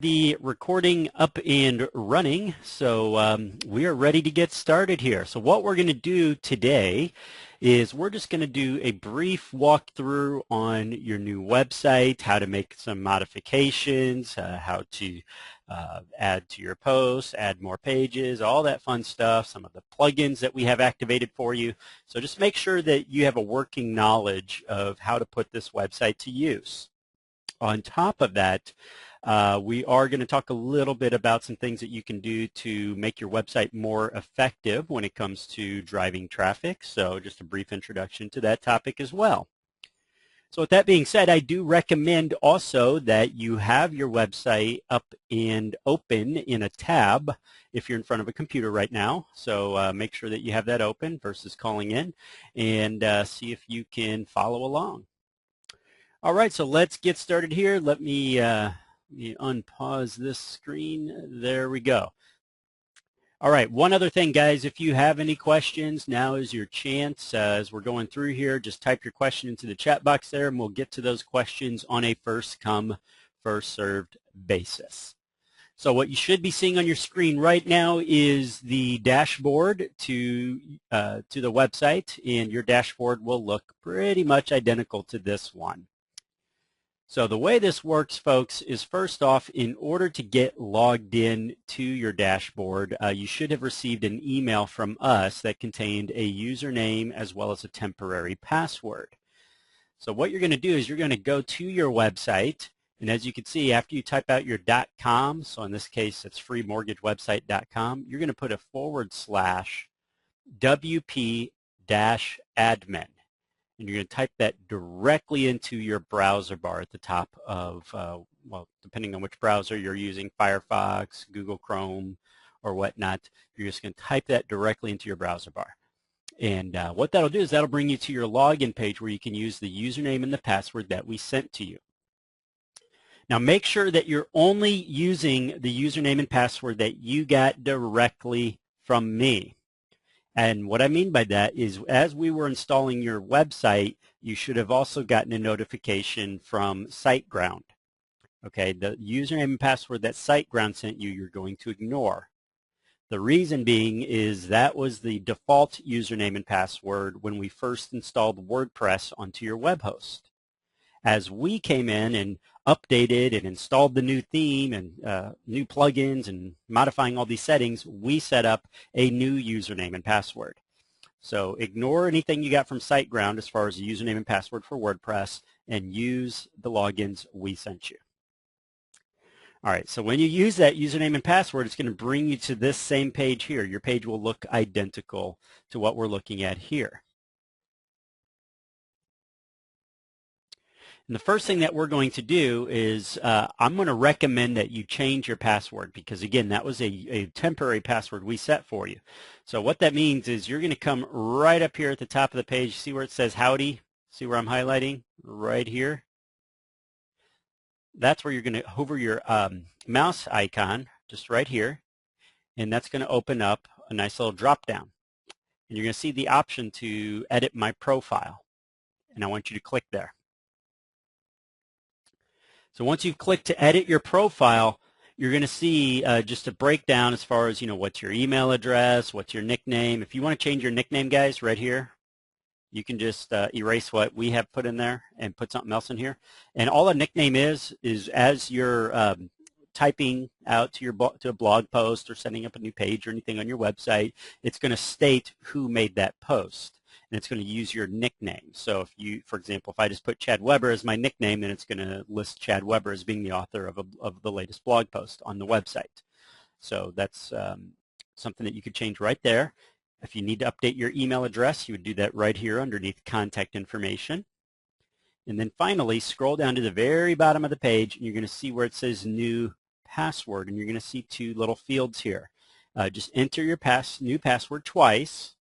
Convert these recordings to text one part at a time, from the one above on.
The recording up and running, so we are ready to get started here. So what we're going to do today is we're just going to do a brief walkthrough on your new website, how to make some modifications, how to add to your posts, add more pages, all that fun stuff, some of the plugins that we have activated for you. So just make sure that you have a working knowledge of how to put this website to use. On top of that, we are going to talk a little bit about some things that you can do to make your website more effective when it comes to driving traffic. So just a brief introduction to that topic as well. So with that being said, I do recommend also that you have your website up and open in a tab if you're in front of a computer right now. So make sure that you have that open versus calling in, and see if you can follow along. All right, so let's get started here. Let me unpause this screen. There we go. All right, one other thing, guys, if you have any questions, now is your chance. As we're going through here, just type your question into the chat box there, and we'll get to those questions on a first-come, first-served basis. So what you should be seeing on your screen right now is the dashboard to the website, and your dashboard will look pretty much identical to this one. So the way this works, folks, is first off, in order to get logged in to your dashboard, you should have received an email from us that contained a username as well as a temporary password. So what you're going to do is you're going to go to your website, and as you can see, after you type out your .com, so in this case it's freemortgagewebsite.com, you're going to put a /WP-admin. And you're going to type that directly into your browser bar at the top of, well, depending on which browser you're using, Firefox, Google Chrome, or whatnot, you're just going to type that directly into your browser bar. And what that'll do is that'll bring you to your login page where you can use the username and the password that we sent to you. Now make sure that you're only using the username and password that you got directly from me. And what I mean by that is, as we were installing your website, you should have also gotten a notification from SiteGround. Okay, the username and password that SiteGround sent you, you're going to ignore. The reason being is that was the default username and password when we first installed WordPress onto your web host. As we came in and updated and installed the new theme and new plugins and modifying all these settings, we set up a new username and password. So ignore anything you got from SiteGround as far as the username and password for WordPress, and use the logins we sent you. All right, so when you use that username and password, it's going to bring you to this same page here. Your page will look identical to what we're looking at here. And the first thing that we're going to do is I'm going to recommend that you change your password, because, again, that was a temporary password we set for you. So what that means is you're going to come right up here at the top of the page. See where it says howdy? See where I'm highlighting? Right here. That's where you're going to hover your mouse icon, just right here, and that's going to open up a nice little drop down. And you're going to see the option to edit my profile, and I want you to click there. So once you've clicked to edit your profile, you're going to see just a breakdown as far as, what's your email address, what's your nickname. If you want to change your nickname, guys, right here, you can just erase what we have put in there and put something else in here. And all a nickname is as you're typing out to a blog post or setting up a new page or anything on your website, it's going to state who made that post. And it's going to use your nickname. So if you, for example, if I just put Chad Weber as my nickname, then it's going to list Chad Weber as being the author of the latest blog post on the website. So that's something that you could change right there. If you need to update your email address, you would do that right here underneath contact information. And then finally, scroll down to the very bottom of the page, and you're going to see where it says new password, and you're going to see two little fields here. Just enter your new password twice,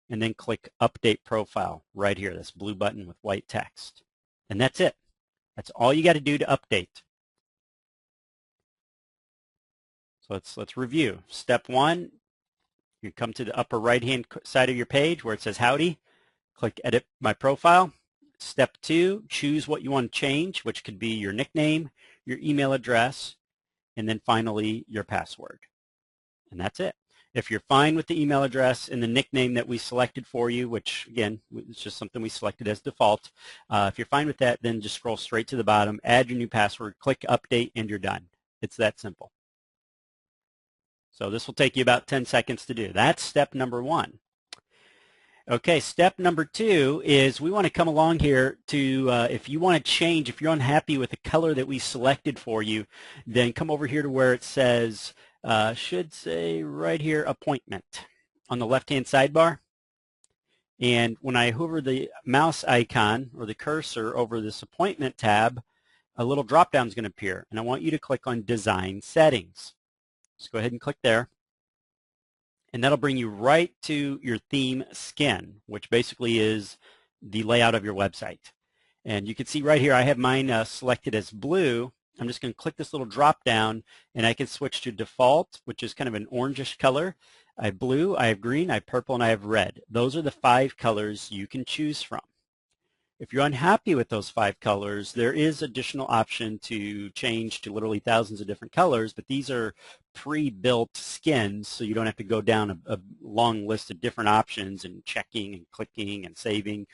and then click Update Profile right here, this blue button with white text. And that's it. That's all you got to do to update. So let's review. Step 1, you come to the upper right-hand side of your page where it says Howdy. Click Edit My Profile. Step 2, choose what you want to change, which could be your nickname, your email address, and then finally your password. And that's it. If you're fine with the email address and the nickname that we selected for you, which again, it's just something we selected as default, if you're fine with that, then just scroll straight to the bottom, add your new password, click update, and you're done. It's that simple. So this will take you about 10 seconds to do. That's step number one. Okay, step number two is we want to come along here to, if you want to change, if you're unhappy with the color that we selected for you, then come over here to where it says, should say right here, appointment on the left-hand sidebar. And when I hover the mouse icon or the cursor over this appointment tab, a little drop-down is going to appear. And I want you to click on Design Settings. Just go ahead and click there. And that'll bring you right to your theme skin, which basically is the layout of your website. And you can see right here, I have mine selected as blue. I'm just going to click this little drop down, and I can switch to default, which is kind of an orangish color. I have blue, I have green, I have purple, and I have red. Those are the 5 colors you can choose from. If you're unhappy with those 5 colors, there is additional option to change to literally thousands of different colors, but these are pre-built skins, so you don't have to go down a long list of different options and checking and clicking and saving.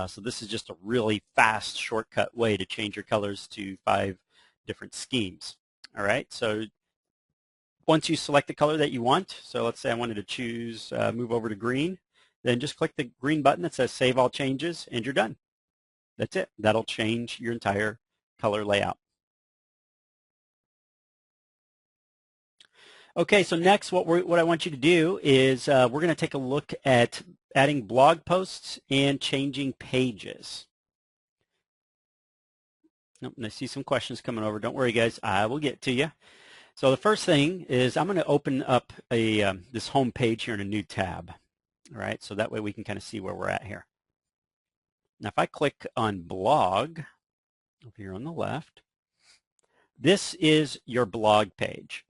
So this is just a really fast shortcut way to change your colors to 5 different schemes. All right, so once you select the color that you want, so let's say I wanted to choose, move over to green, then just click the green button that says Save All Changes, and you're done. That's it. That'll change your entire color layout. Okay, so next what I want you to do is we're going to take a look at adding blog posts and changing pages. Nope, and I see some questions coming over. Don't worry, guys. I will get to you. So the first thing is I'm going to open up this home page here in a new tab. All right, so that way we can kind of see where we're at here. Now, if I click on blog over here on the left, this is your blog page.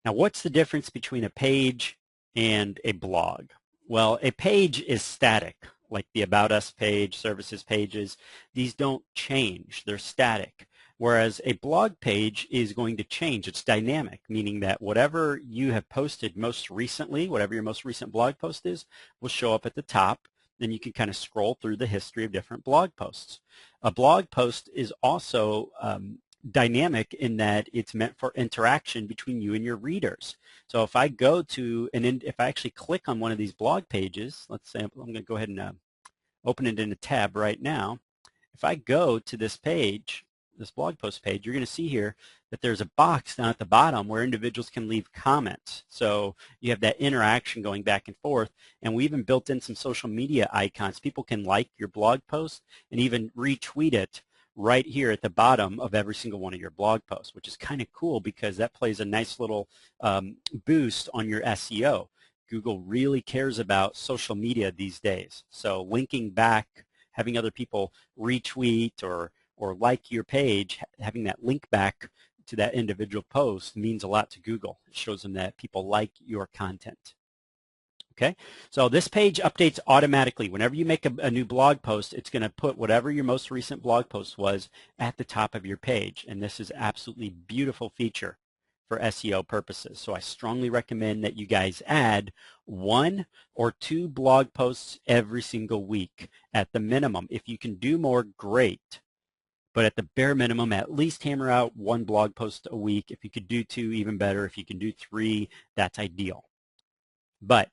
Now, what's the difference between a page and a blog? Well, a page is static, like the About Us page, services pages. These don't change. They're static. Whereas a blog page is going to change. It's dynamic, meaning that whatever you have posted most recently, whatever your most recent blog post is, will show up at the top. Then you can kind of scroll through the history of different blog posts. A blog post is also dynamic in that it's meant for interaction between you and your readers. So if I go to, if I actually click on one of these blog pages, let's say I'm going to go ahead and open it in a tab right now. If I go to this page, this blog post page, you're going to see here that there's a box down at the bottom where individuals can leave comments. So you have that interaction going back and forth, and we even built in some social media icons. People can like your blog post and even retweet it right here at the bottom of every single one of your blog posts, which is kind of cool because that plays a nice little boost on your SEO. Google really cares about social media these days. So linking back, having other people retweet or like your page, having that link back to that individual post means a lot to Google. It shows them that people like your content. Okay, so this page updates automatically. Whenever you make a new blog post, it's going to put whatever your most recent blog post was at the top of your page. And this is absolutely beautiful feature for SEO purposes. So I strongly recommend that you guys add 1 or 2 blog posts every single week at the minimum. If you can do more, great. But at the bare minimum, at least hammer out 1 blog post a week. If you could do 2, even better. If you can do 3, that's ideal. But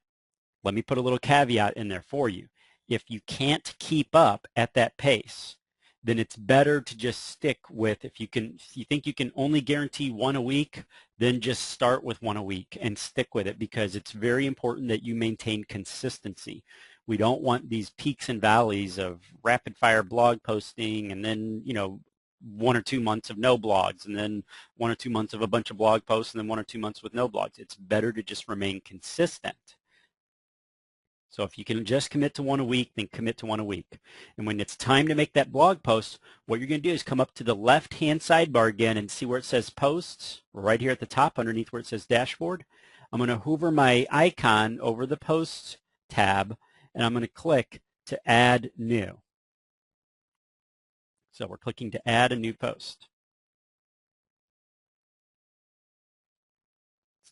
let me put a little caveat in there for you. If you can't keep up at that pace, then it's better to just stick with, if you think you can only guarantee 1 a week, then just start with 1 a week and stick with it, because it's very important that you maintain consistency. We don't want these peaks and valleys of rapid fire blog posting and then, 1 or 2 months of no blogs, and then 1 or 2 months of a bunch of blog posts, and then 1 or 2 months with no blogs. It's better to just remain consistent. So if you can just commit to 1 a week, then commit to 1 a week. And when it's time to make that blog post, what you're going to do is come up to the left-hand sidebar again and see where it says Posts, right here at the top underneath where it says Dashboard. I'm going to hover my icon over the Posts tab, and I'm going to click to Add New. So we're clicking to add a new post.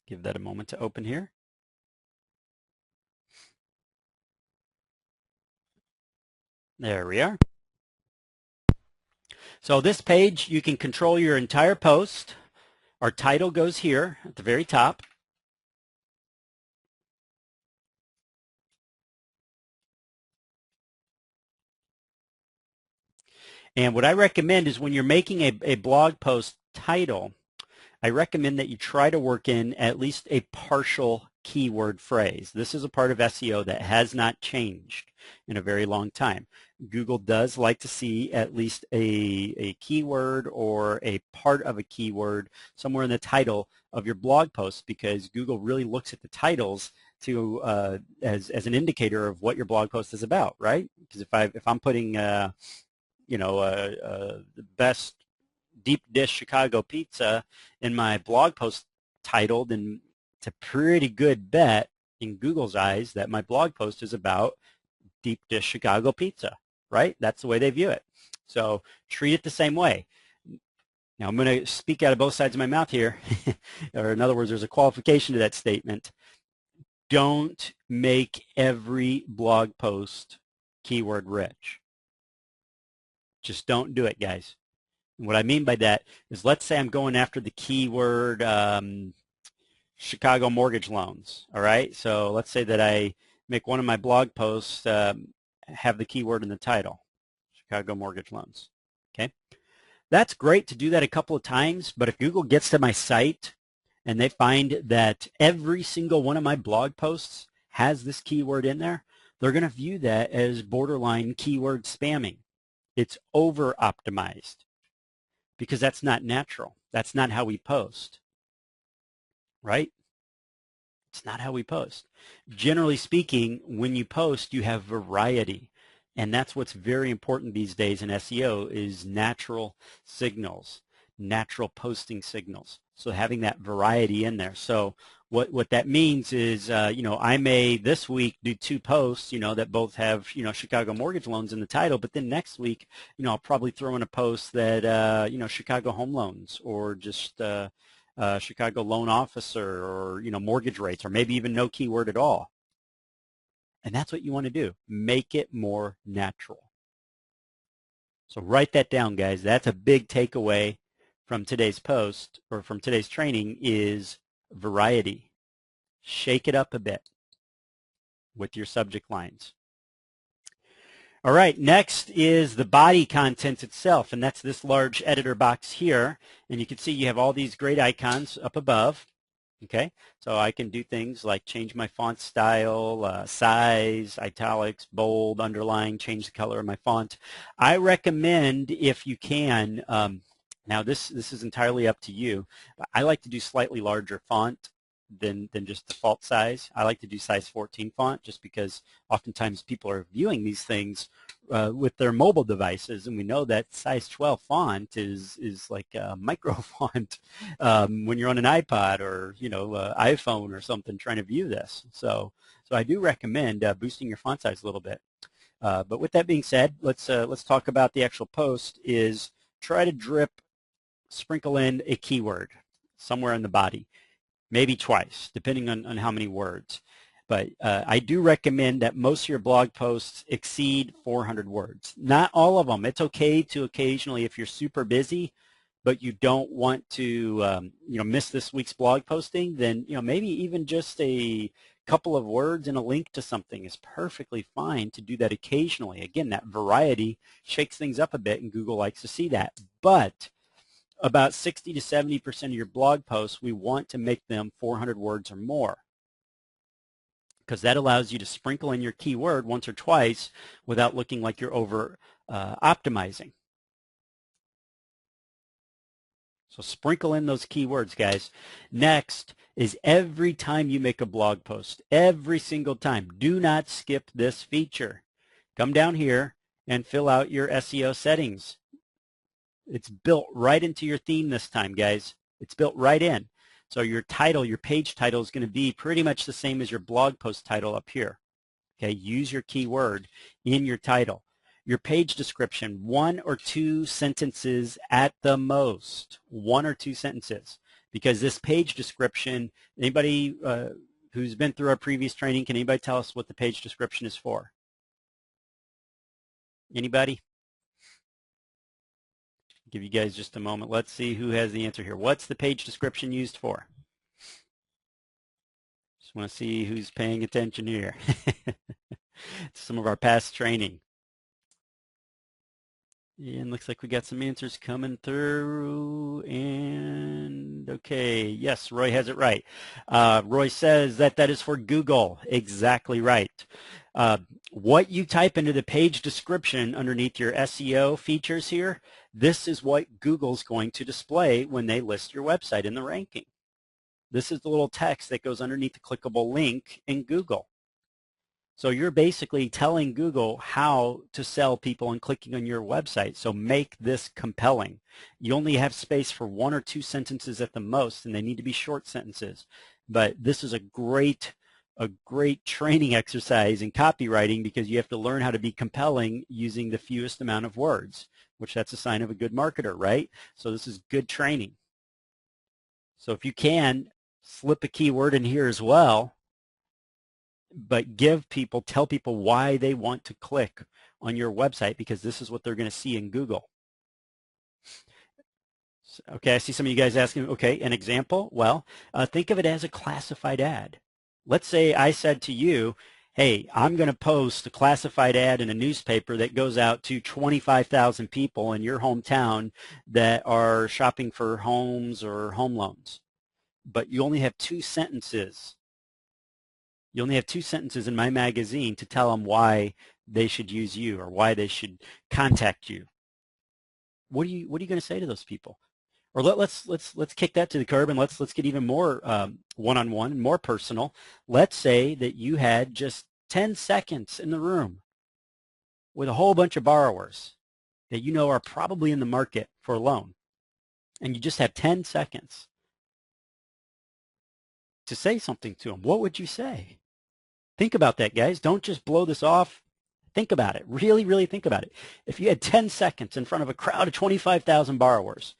Give that a moment to open here. There we are. So this page, you can control your entire post. Our title goes here at the very top. And what I recommend is when you're making a blog post title, I recommend that you try to work in at least a partial keyword phrase. This is a part of SEO that has not changed in a very long time. Google does like to see at least a keyword or a part of a keyword somewhere in the title of your blog post, because Google really looks at the titles to as an indicator of what your blog post is about, right? Because if I'm putting the best deep dish Chicago pizza in my blog post title, then it's a pretty good bet in Google's eyes that my blog post is about deep dish Chicago pizza, right? That's the way they view it. So treat it the same way. Now I'm going to speak out of both sides of my mouth here, or in other words, there's a qualification to that statement. Don't make every blog post keyword rich. Just don't do it, guys. And what I mean by that is, let's say I'm going after the keyword Chicago mortgage loans, all right? So let's say that I make one of my blog posts have the keyword in the title, Chicago mortgage loans, okay? That's great to do that a couple of times, but if Google gets to my site and they find that every single one of my blog posts has this keyword in there, they're going to view that as borderline keyword spamming. It's over-optimized, because that's not natural. That's not how we post, right? It's not how we post. Generally speaking, when you post, you have variety. And that's what's very important these days in SEO is natural signals, natural posting signals. So having that variety in there. So what that means is, I may this week do 2 posts, that both have, Chicago mortgage loans in the title, but then next week, I'll probably throw in a post that, Chicago home loans, or just Chicago loan officer, or, mortgage rates, or maybe even no keyword at all. And that's what you want to do. Make it more natural. So write that down, guys. That's a big takeaway from today's post, or from today's training, is variety. Shake it up a bit with your subject lines. All right, next is the body content itself, and that's this large editor box here. And you can see you have all these great icons up above. Okay, so I can do things like change my font style, size, italics, bold, underline, change the color of my font. I recommend, if you can, now this is entirely up to you, but I like to do slightly larger font than just default size. I like to do size 14 font, just because oftentimes people are viewing these things with their mobile devices, and we know that size 12 font is like a micro font when you're on an iPod or iPhone or something trying to view this. So I do recommend boosting your font size a little bit. But with that being said, let's talk about the actual post. Is try to sprinkle in a keyword somewhere in the body, maybe twice, depending on how many words. But I do recommend that most of your blog posts exceed 400 words. Not all of them. It's okay to occasionally, if you're super busy, but you don't want to miss this week's blog posting, then maybe even just a couple of words and a link to something is perfectly fine to do that occasionally. Again, that variety shakes things up a bit, and Google likes to see that. But about 60 to 70% of your blog posts, we want to make them 400 words or more, because that allows you to sprinkle in your keyword once or twice without looking like you're over optimizing. So sprinkle in those keywords, guys. Next is, every time you make a blog post, every single time, do not skip this feature. Come down here and fill out your SEO settings. It's built right into your theme this time, guys. It's built right in. So your title, your page title, is going to be pretty much the same as your blog post title up here. Okay, use your keyword in your title. Your page description, 1 or 2 sentences at the most. 1 or 2 sentences. because this page description, anybody who's been through our previous training, can anybody tell us what the page description is for? Anybody? Give you guys just a moment. Let's see who has the answer here. What's the page description used for? Just want to see who's paying attention here. Some of our past training. And looks like we got some answers coming through. And okay, yes, Roy has it right. Roy says that is for Google. Exactly right. What you type into the page description underneath your SEO features here, this is what Google's going to display when they list your website in the ranking. This is the little text that goes underneath the clickable link in Google. So you're basically telling Google how to sell people and clicking on your website. So make this compelling. You only have space for 1 or 2 sentences at the most, and they need to be short sentences. But this is a great training exercise in copywriting, because you have to learn how to be compelling using the fewest amount of words, which that's a sign of a good marketer, right? So this is good training. So if you can, slip a keyword in here as well, but tell people why they want to click on your website, because this is what they're going to see in Google. Okay, I see some of you guys asking, okay, an example? Well, think of it as a classified ad. Let's say I said to you, hey, I'm going to post a classified ad in a newspaper that goes out to 25,000 people in your hometown that are shopping for homes or home loans. But you only have 2 sentences. You only have 2 sentences in my magazine to tell them why they should use you or why they should contact you. What are you going to say to those people? Or let's kick that to the curb, and let's get even more one-on-one and more personal. Let's say that you had just 10 seconds in the room with a whole bunch of borrowers that you know are probably in the market for a loan, and you just have 10 seconds to say something to them. What would you say? Think about that, guys. Don't just blow this off. Think about it. Really, really think about it. If you had 10 seconds in front of a crowd of 25,000 borrowers,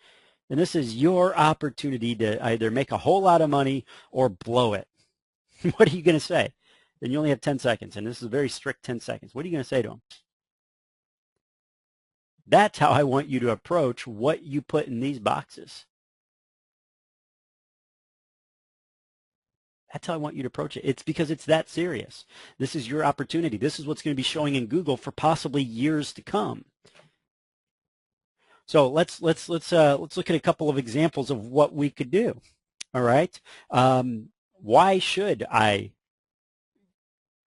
then this is your opportunity to either make a whole lot of money or blow it. What are you going to say? Then you only have 10 seconds, and this is a very strict 10 seconds. What are you going to say to them? That's how I want you to approach what you put in these boxes. That's how I want you to approach it. It's because it's that serious. This is your opportunity. This is what's going to be showing in Google for possibly years to come. So let's look at a couple of examples of what we could do. All right. Why should I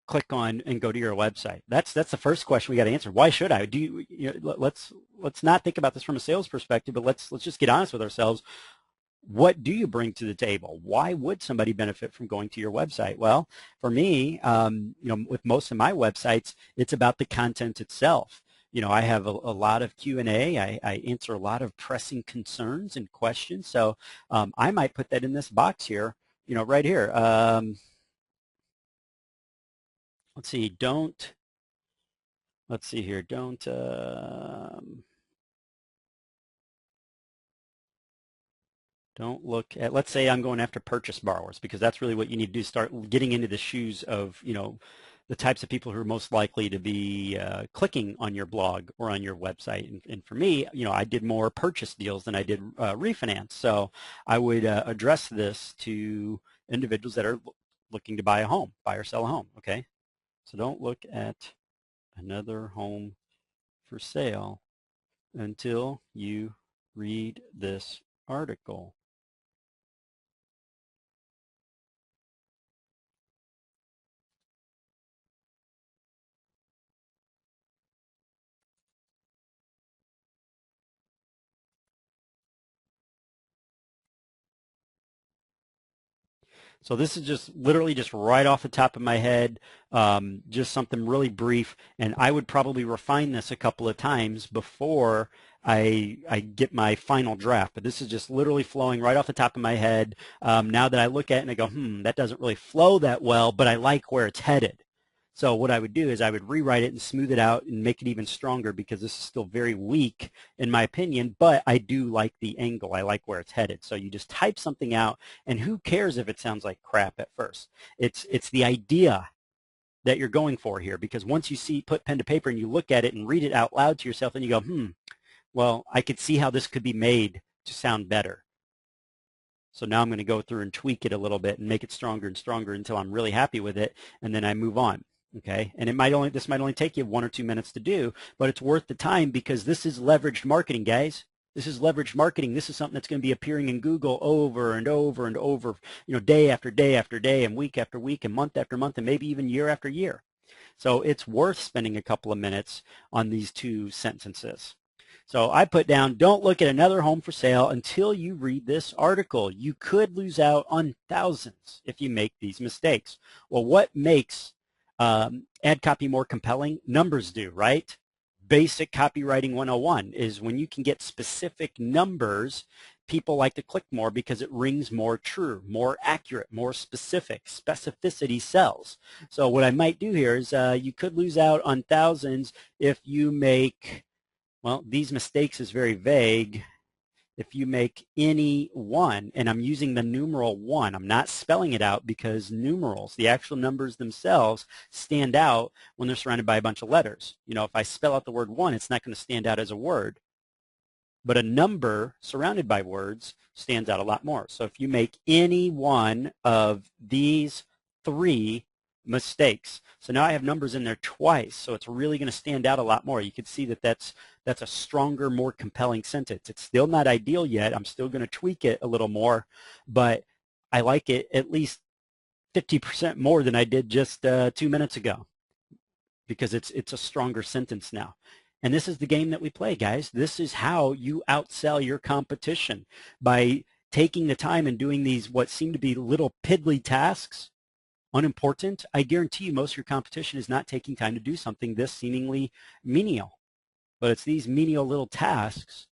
click on and go to your website? That's the first question we got to answer. Why should I? Let's not think about this from a sales perspective, but let's just get honest with ourselves. What do you bring to the table? Why would somebody benefit from going to your website? Well, for me, with most of my websites, it's about the content itself. I have a lot of Q&A. I answer a lot of pressing concerns and questions. So I might put that in this box here, right here. Let's see. Let's see here. Don't look at, let's say I'm going after purchase borrowers, because that's really what you need to do, start getting into the shoes of, the types of people who are most likely to be clicking on your blog or on your website. And for me, I did more purchase deals than I did refinance. So I would address this to individuals that are looking to buy or sell a home, okay? So don't look at another home for sale until you read this article. So this is just literally just right off the top of my head, just something really brief, and I would probably refine this a couple of times before I get my final draft. But this is just literally flowing right off the top of my head. Now that I look at it and I go, that doesn't really flow that well, but I like where it's headed. So what I would do is I would rewrite it and smooth it out and make it even stronger because this is still very weak in my opinion, but I do like the angle. I like where it's headed. So you just type something out and who cares if it sounds like crap at first? It's the idea that you're going for here because once you put pen to paper and you look at it and read it out loud to yourself and you go, well, I could see how this could be made to sound better. So now I'm going to go through and tweak it a little bit and make it stronger and stronger until I'm really happy with it, and then I move on. Okay, and this might only take you 1 or 2 minutes to do, but it's worth the time because this is leveraged marketing, guys. This is leveraged marketing. This is something that's going to be appearing in Google over and over and over, day after day after day and week after week and month after month and maybe even year after year. So it's worth spending a couple of minutes on these 2 sentences. So I put down, don't look at another home for sale until you read this article. You could lose out on thousands if you make these mistakes. Well, what makes ad copy more compelling? Numbers do, right? Basic copywriting 101 is when you can get specific numbers, people like to click more because it rings more true, more accurate, more specific. Specificity sells. So what I might do here is you could lose out on thousands if you make, well, these mistakes is very vague. If you make any one, and I'm using the numeral 1, I'm not spelling it out because numerals, the actual numbers themselves, stand out when they're surrounded by a bunch of letters. If I spell out the word 1, it's not going to stand out as a word. But a number surrounded by words stands out a lot more. So if you make any one of these 3 mistakes. So now I have numbers in there twice, so it's really going to stand out a lot more. You can see that that's a stronger, more compelling sentence. It's still not ideal yet. I'm still going to tweak it a little more, but I like it at least 50% more than I did just 2 minutes ago because it's a stronger sentence now. And this is the game that we play, guys. This is how you outsell your competition, by taking the time and doing these what seem to be little piddly tasks, unimportant. I guarantee you most of your competition is not taking time to do something this seemingly menial. But it's these menial little tasks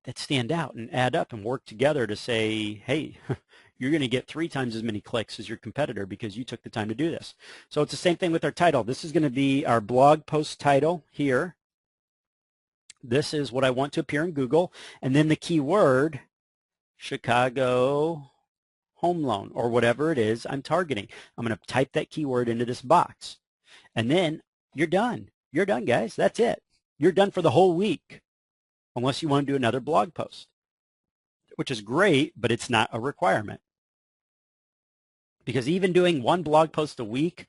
that stand out and add up and work together to say, hey, you're going to get 3 times as many clicks as your competitor because you took the time to do this. So it's the same thing with our title. This is going to be our blog post title here. This is what I want to appear in Google. And then the keyword, Chicago home loan, or whatever it is I'm targeting. I'm going to type that keyword into this box. And then you're done. You're done, guys. That's it. You're done for the whole week, unless you want to do another blog post, which is great, but it's not a requirement. Because even doing 1 blog post a week,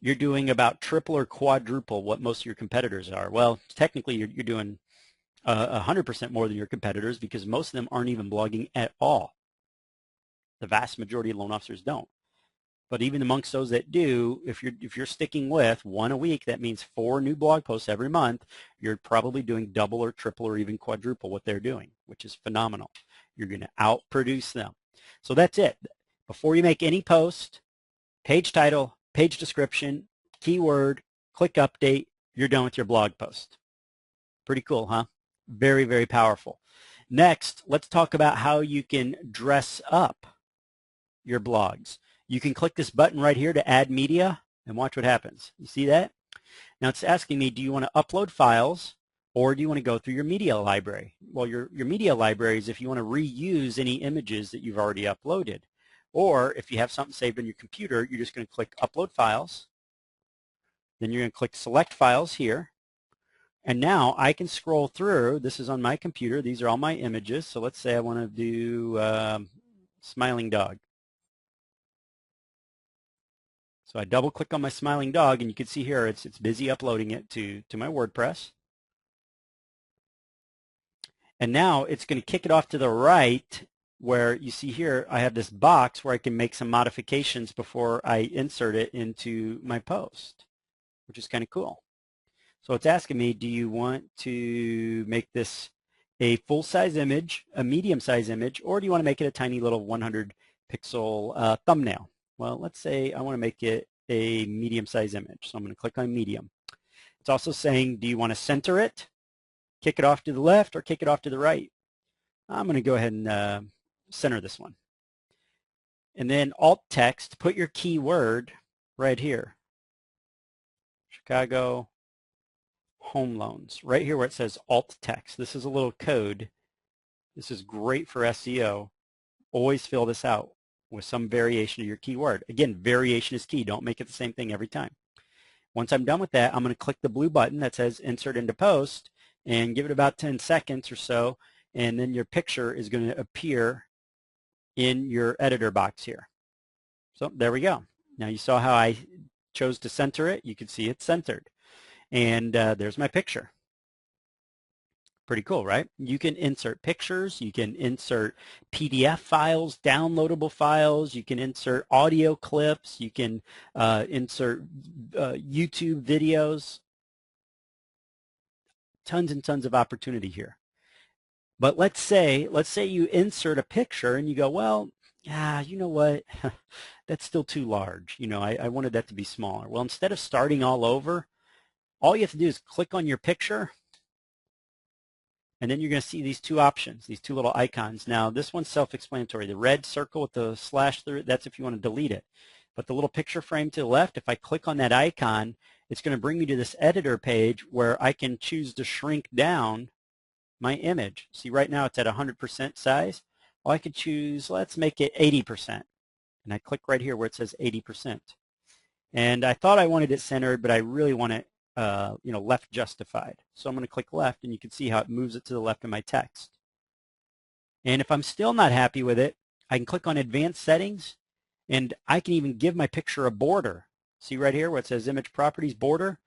you're doing about triple or quadruple what most of your competitors are. Well, technically, you're doing 100% more than your competitors because most of them aren't even blogging at all. The vast majority of loan officers don't. But even amongst those that do, if you're sticking with 1 a week, that means 4 new blog posts every month. You're probably doing double or triple or even quadruple what they're doing, which is phenomenal. You're going to outproduce them. So that's it. Before you make any post, page title, page description, keyword, click update, you're done with your blog post. Pretty cool, huh? Very, very powerful. Next, let's talk about how you can dress up your blogs. You can click this button right here to add media and watch what happens. You see that? Now it's asking me, do you want to upload files or do you want to go through your media library? Well, your media library is if you want to reuse any images that you've already uploaded. Or if you have something saved on your computer, you're just going to click Upload Files. Then you're going to click Select Files here. And now I can scroll through. This is on my computer. These are all my images. So let's say I want to do smiling dog. So I double click on my smiling dog and you can see here it's busy uploading it to my WordPress. And now it's going to kick it off to the right where you see here I have this box where I can make some modifications before I insert it into my post, which is kind of cool. So it's asking me, do you want to make this a full-size image, a medium-size image, or do you want to make it a tiny little 100-pixel thumbnail? Well, let's say I want to make it a medium-size image. So I'm going to click on medium. It's also saying, do you want to center it, kick it off to the left, or kick it off to the right? I'm going to go ahead and center this one. And then alt text, put your keyword right here. Chicago Home Loans. Right here where it says alt text. This is a little code. This is great for SEO. Always fill this out with some variation of your keyword. Again, variation is key. Don't make it the same thing every time. Once I'm done with that, I'm going to click the blue button that says Insert into Post and give it about 10 seconds or so, and then your picture is going to appear in your editor box here. So there we go. Now you saw how I chose to center it. You can see it's centered. And there's my picture. Pretty cool, right? You can insert pictures, you can insert PDF files, downloadable files, you can insert audio clips, you can insert YouTube videos. Tons and tons of opportunity here. But let's say you insert a picture and you go, well, you know what? That's still too large. You know, I wanted that to be smaller. Well, instead of starting all over, all you have to do is click on your picture, and then you're going to see these two options, these two little icons. Now, this one's self-explanatory. The red circle with the slash through it, that's if you want to delete it. But the little picture frame to the left, if I click on that icon, it's going to bring me to this editor page where I can choose to shrink down my image. See, right now it's at 100% size. Well, I could choose, let's make it 80%. And I click right here where it says 80%. And I thought I wanted it centered, but I really want it left justified. So I'm going to click left, and you can see how it moves it to the left of my text. And if I'm still not happy with it, I can click on Advanced Settings, and I can even give my picture a border. See right here where it says Image Properties Border?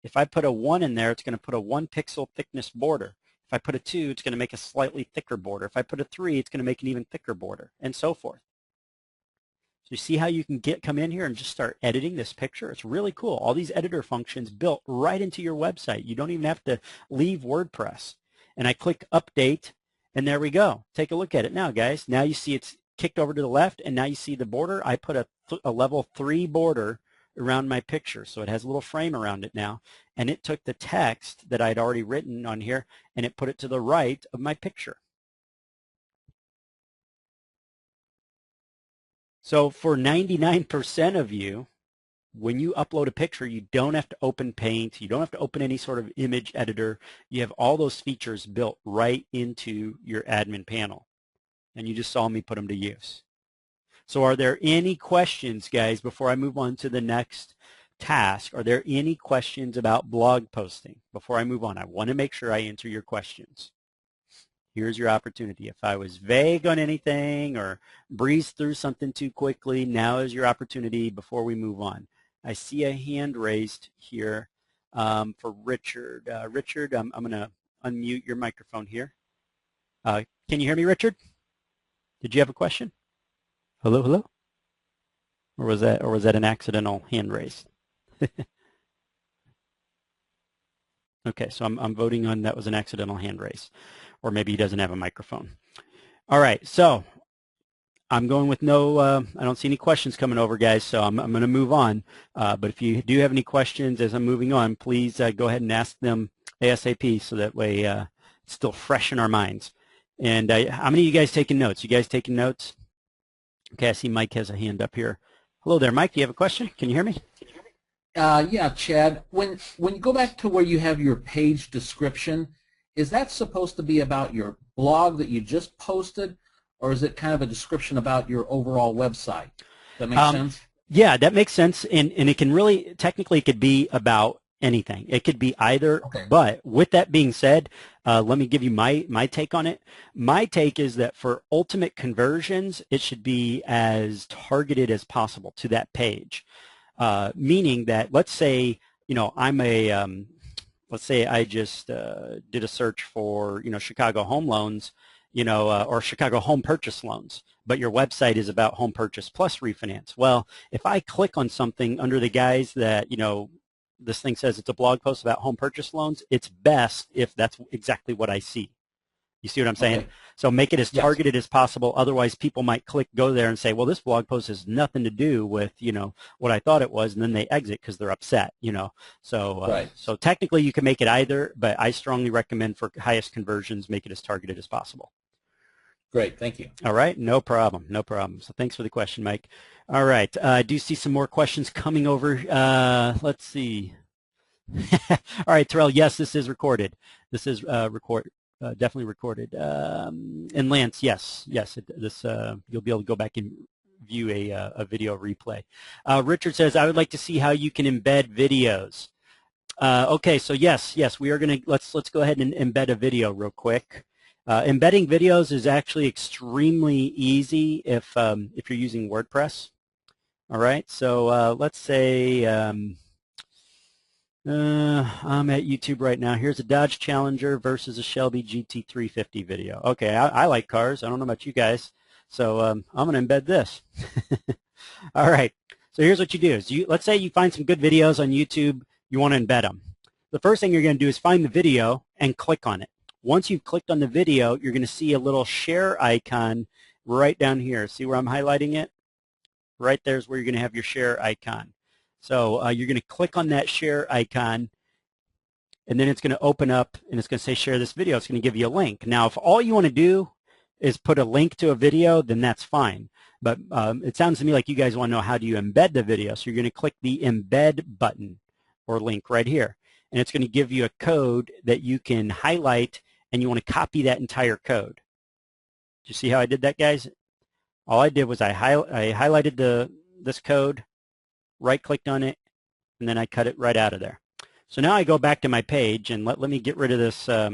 If I put a 1 in there, it's going to put a 1 pixel thickness border. If I put a 2, it's going to make a slightly thicker border. If I put a 3, it's going to make an even thicker border, and so forth. So you see how you can come in here and just start editing this picture? It's really cool. All these editor functions built right into your website. You don't even have to leave WordPress. And I click Update, and there we go. Take a look at it now, guys. Now you see it's kicked over to the left, and now you see the border. I put a level 3 border around my picture, so it has a little frame around it now. And it took the text that I'd already written on here, and it put it to the right of my picture. So for 99% of you, when you upload a picture, you don't have to open Paint. You don't have to open any sort of image editor. You have all those features built right into your admin panel. And you just saw me put them to use. So are there any questions, guys, before I move on to the next task? Are there any questions about blog posting before I move on? I want to make sure I answer your questions. Here's your opportunity. If I was vague on anything or breezed through something too quickly, now is your opportunity before we move on. I see a hand raised here for Richard. Richard, I'm going to unmute your microphone here. Can you hear me, Richard? Did you have a question? Hello, hello? Or was that an accidental hand raise? Okay, so I'm voting on that was an accidental hand raise. Or maybe he doesn't have a microphone. All right, so I'm going with no, I don't see any questions coming over, guys, so I'm going to move on. But if you do have any questions as I'm moving on, please go ahead and ask them ASAP so that way it's still fresh in our minds. And how many of you guys taking notes? You guys taking notes? Okay, I see Mike has a hand up here. Hello there, Mike. Do you have a question? Can you hear me? Yeah, Chad. When you go back to where you have your page description, is that supposed to be about your blog that you just posted, or is it kind of a description about your overall website? Does that make sense? Yeah, that makes sense. And it can really, technically, it could be about anything. It could be either, okay. But with that being said, let me give you my take on it. My take is that for ultimate conversions, it should be as targeted as possible to that page. Meaning that, let's say, I'm a, let's say I just did a search for, Chicago home loans, or Chicago home purchase loans, but your website is about home purchase plus refinance. Well, if I click on something under the guise that, this thing says it's a blog post about home purchase loans, it's best if that's exactly what I see. You see what I'm saying? Okay. So make it as targeted as possible. Otherwise, people might go there and say, well, this blog post has nothing to do with, what I thought it was, and then they exit because they're upset, So, so technically you can make it either, but I strongly recommend for highest conversions, make it as targeted as possible. Great, thank you. All right, no problem, no problem. So thanks for the question, Mike. All right, I do see some more questions coming over. Let's see. All right, Terrell, yes, this is recorded. This is definitely recorded. And Lance, yes, you'll be able to go back and view a video replay. Richard says, I would like to see how you can embed videos. Okay, so yes, we are going to, let's go ahead and embed a video real quick. Embedding videos is actually extremely easy if you're using WordPress. All right, so let's say I'm at YouTube right now. Here's a Dodge Challenger versus a Shelby GT350 video. Okay, I like cars. I don't know about you guys, so I'm going to embed this. All right, so here's what you do. Is let's say you find some good videos on YouTube. You want to embed them. The first thing you're going to do is find the video and click on it. Once you've clicked on the video, you're going to see a little share icon right down here. See where I'm highlighting it? Right there's where you're going to have your share icon. So you're going to click on that share icon, and then it's going to open up, and it's going to say share this video. It's going to give you a link. Now, if all you want to do is put a link to a video, then that's fine. But it sounds to me like you guys want to know how do you embed the video. So you're going to click the embed button or link right here. And it's going to give you a code that you can highlight, and you want to copy that entire code. Do you see how I did that, guys? All I did was I highlighted this code, right-clicked on it, and then I cut it right out of there. So now I go back to my page, and let me get rid of this, all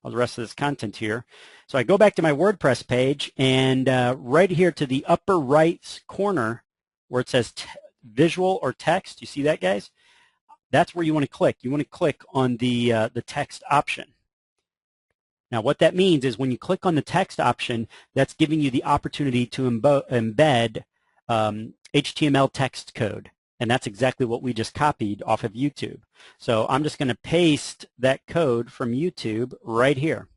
the rest of this content here. So I go back to my WordPress page, and right here to the upper right corner where it says visual or text, you see that, guys? That's where you want to click. You want to click on the text option. Now, what that means is when you click on the text option, that's giving you the opportunity to embed HTML text code. And that's exactly what we just copied off of YouTube. So I'm just going to paste that code from YouTube right here.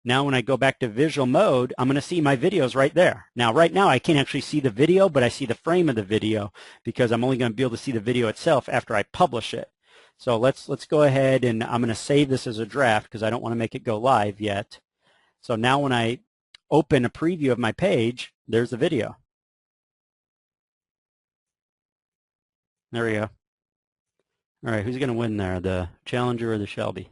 Now when I go back to visual mode, I'm going to see my videos right there. Now right now I can't actually see the video, but I see the frame of the video because I'm only going to be able to see the video itself after I publish it. So let's go ahead, and I'm going to save this as a draft because I don't want to make it go live yet. So now when I open a preview of my page, there's the video. There we go. All right, who's going to win there, the Challenger or the Shelby?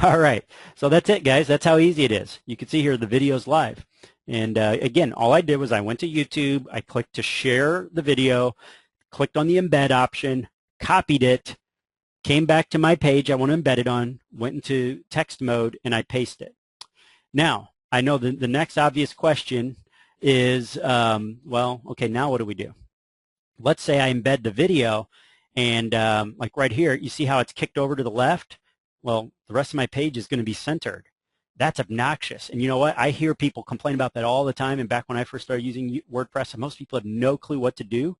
All right, so that's it, guys. That's how easy it is. You can see here the video's live. And again, all I did was I went to YouTube, I clicked to share the video, clicked on the embed option, copied it, came back to my page I want to embed it on, went into text mode, and I paste it. Now, I know the next obvious question is, well, okay, now what do we do? Let's say I embed the video, and like right here, you see how it's kicked over to the left? Well, the rest of my page is going to be centered. That's obnoxious. And you know what? I hear people complain about that all the time. And back when I first started using WordPress, most people have no clue what to do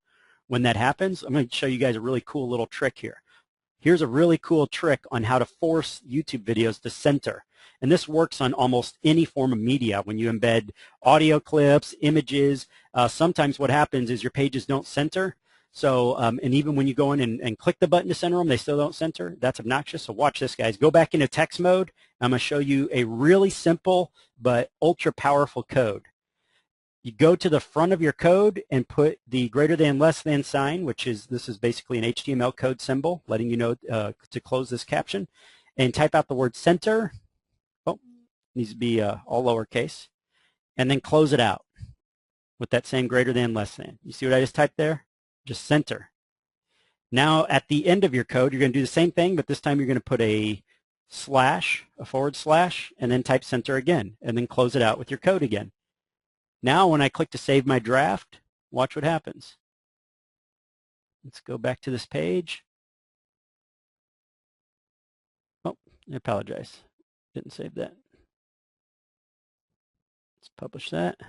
when that happens. I'm going to show you guys a really cool little trick here. Here's a really cool trick on how to force YouTube videos to center. And this works on almost any form of media. When you embed audio clips, images, sometimes what happens is your pages don't center. So, and even when you go in and click the button to center them, they still don't center. That's obnoxious. So watch this, guys. Go back into text mode. I'm going to show you a really simple but ultra powerful code. You go to the front of your code and put the greater than, less than sign, this is basically an HTML code symbol, letting you know to close this caption, and type out the word center. Oh, needs to be all lowercase, and then close it out with that same greater than, less than. You see what I just typed there? Just center. Now at the end of your code, you're going to do the same thing, but this time you're going to put a slash, a forward slash, and then type center again, and then close it out with your code again. Now when I click to save my draft, watch what happens. Let's go back to this page. Oh, I apologize. Didn't save that. Let's publish that.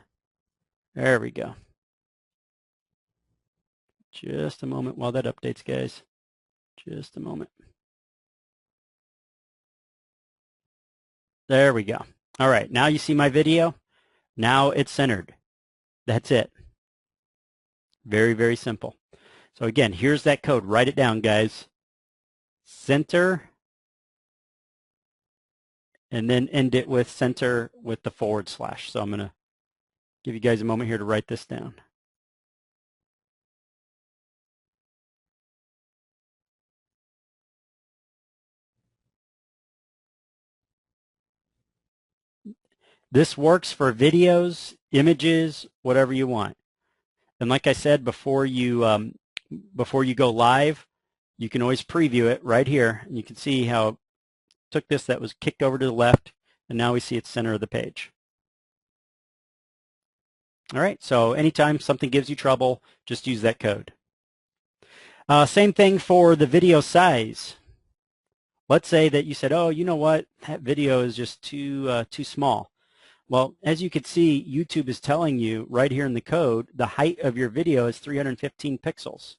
There we go. Just a moment while that updates, guys. Just a moment. There we go. All right, now you see my video. Now it's centered. That's it. Very, very simple. So again, here's that code. Write it down, guys. Center, and then end it with center with the forward slash. So I'm going to give you guys a moment here to write this down. This works for videos, images, whatever you want. And like I said, before you go live, you can always preview it right here. And you can see how it took this that was kicked over to the left, and now we see it's center of the page. All right, so anytime something gives you trouble, just use that code. Same thing for the video size. Let's say that you said, oh, you know what, that video is just too small. Well, as you can see, YouTube is telling you right here in the code, the height of your video is 315 pixels.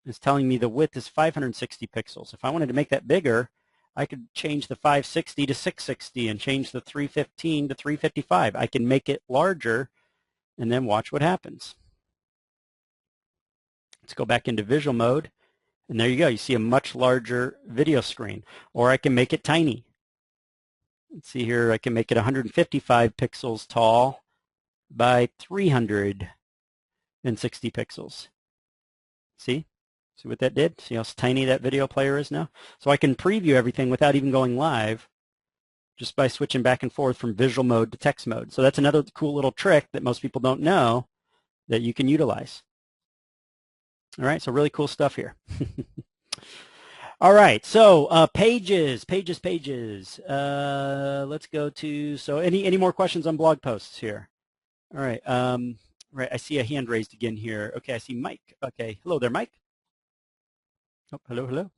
It's telling me the width is 560 pixels. If I wanted to make that bigger, I could change the 560 to 660 and change the 315 to 355. I can make it larger and then watch what happens. Let's go back into visual mode, and there you go. You see a much larger video screen. Or I can make it tiny. Let's see here, I can make it 155 pixels tall by 360 pixels. See? See what that did? See how tiny that video player is now? So I can preview everything without even going live just by switching back and forth from visual mode to text mode. So that's another cool little trick that most people don't know that you can utilize. All right, so really cool stuff here. All right, so pages. Let's go to, so any more questions on blog posts here? All right, right, I see a hand raised again here. Okay, I see Mike. Okay, hello there, Mike. Oh, hello.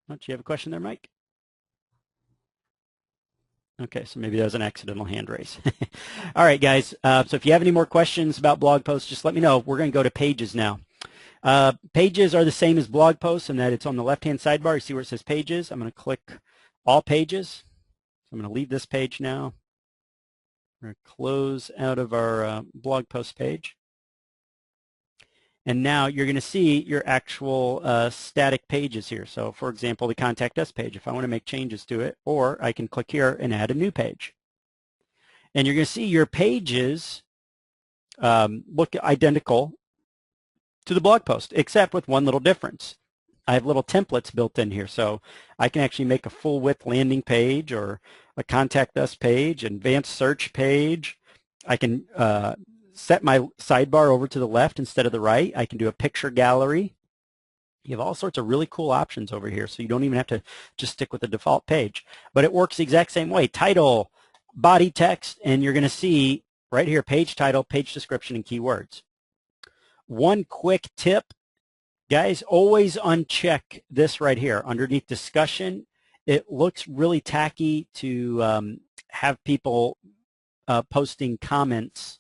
Oh, do you have a question there, Mike? Okay, so maybe that was an accidental hand raise. All right, guys, so if you have any more questions about blog posts, just let me know. We're going to go to pages now. Pages are the same as blog posts in that it's on the left-hand sidebar. You see where it says pages? I'm going to click all pages. So I'm going to leave this page now. We're going to close out of our blog post page. And now you're going to see your actual static pages here. So for example, the Contact Us page, if I want to make changes to it, or I can click here and add a new page. And you're going to see your pages look identical to the blog post, except with one little difference. I have little templates built in here, so I can actually make a full width landing page or a Contact Us page, an advanced search page. I can set my sidebar over to the left instead of the right. I can do a picture gallery. You have all sorts of really cool options over here, so you don't even have to just stick with the default page. But it works the exact same way. Title, body text, and you're going to see right here, page title, page description, and keywords. One quick tip, guys, always uncheck this right here underneath discussion. It looks really tacky to have people posting comments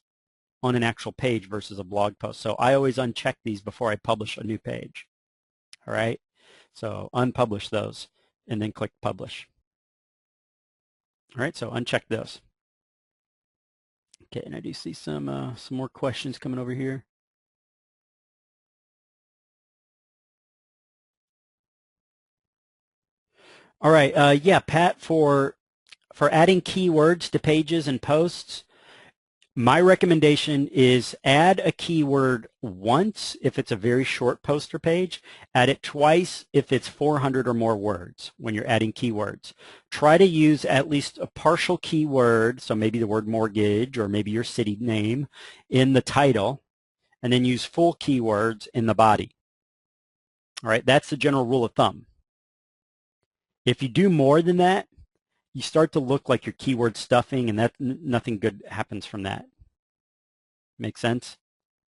on an actual page versus a blog post. So I always uncheck these before I publish a new page. All right, so unpublish those and then click publish. All right, so uncheck those. Okay, and I do see some more questions coming over here. All right, yeah, Pat, for adding keywords to pages and posts, my recommendation is add a keyword once if it's a very short post or page. Add it twice if it's 400 or more words when you're adding keywords. Try to use at least a partial keyword, so maybe the word mortgage or maybe your city name in the title, and then use full keywords in the body. All right, that's the general rule of thumb. If you do more than that, you start to look like you're keyword stuffing, and nothing good happens from that. Make sense?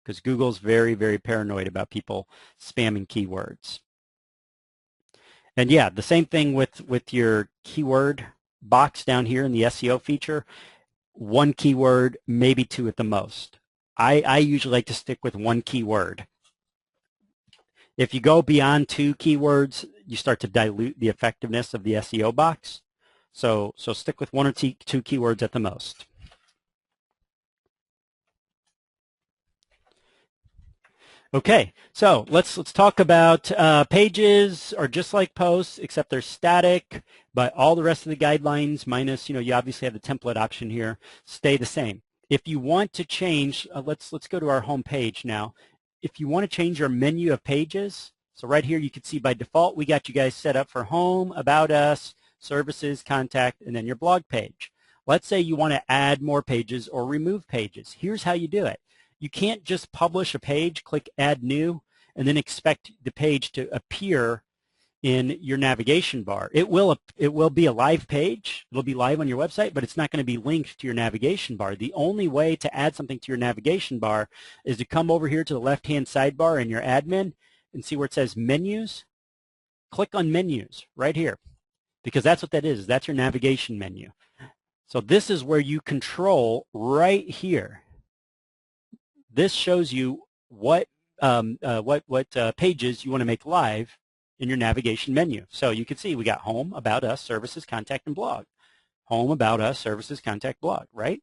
Because Google's very, very paranoid about people spamming keywords. And yeah, the same thing with your keyword box down here in the SEO feature. One keyword, maybe two at the most. I usually like to stick with one keyword. If you go beyond two keywords, you start to dilute the effectiveness of the SEO box. So stick with one or two keywords at the most. Okay, so let's talk about pages are just like posts, except they're static, but all the rest of the guidelines minus, you obviously have the template option here, stay the same. If you want to change, let's go to our home page now. If you want to change your menu of pages, so right here you can see by default we got you guys set up for home, about us, services, contact, and then your blog page. Let's say you want to add more pages or remove pages. Here's how you do it. You can't just publish a page, click Add New, and then expect the page to appear in your navigation bar. It will be a live page. It'll be live on your website, but it's not going to be linked to your navigation bar. The only way to add something to your navigation bar is to come over here to the left-hand sidebar in your admin and see where it says Menus. Click on Menus right here, because that's what that is. That's your navigation menu. So this is where you control right here. This shows you what pages you want to make live in your navigation menu. So you can see we got Home, About Us, Services, Contact, and Blog. Home, About Us, Services, Contact, Blog, right?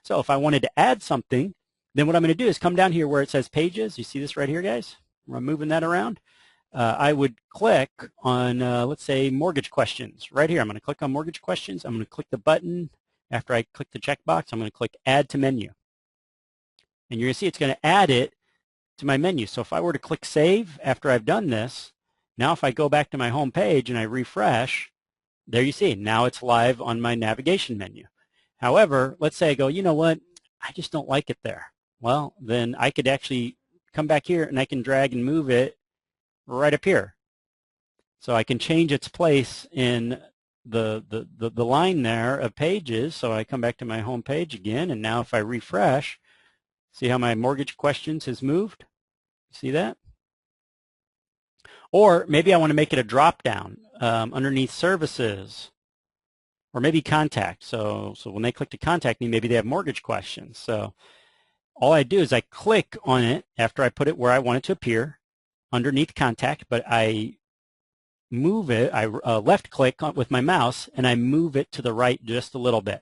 So if I wanted to add something, then what I'm going to do is come down here where it says Pages. You see this right here, guys? I'm moving that around. I would click on, let's say, Mortgage Questions. Right here, I'm going to click on Mortgage Questions. I'm going to click the button. After I click the checkbox, I'm going to click Add to Menu. And you're going to see it's going to add it to my menu. So if I were to click Save after I've done this, now if I go back to my home page and I refresh, there you see, now it's live on my navigation menu. However, let's say I go, you know what, I just don't like it there. Well, then I could actually come back here and I can drag and move it right up here. So I can change its place in the line there of pages. So I come back to my home page again, and now if I refresh, see how my Mortgage Questions has moved? See that? Or maybe I want to make it a drop-down underneath Services, or maybe Contact. So when they click to contact me, maybe they have mortgage questions. So all I do is I click on it after I put it where I want it to appear, underneath Contact, but I move it, I left-click with my mouse, and I move it to the right just a little bit.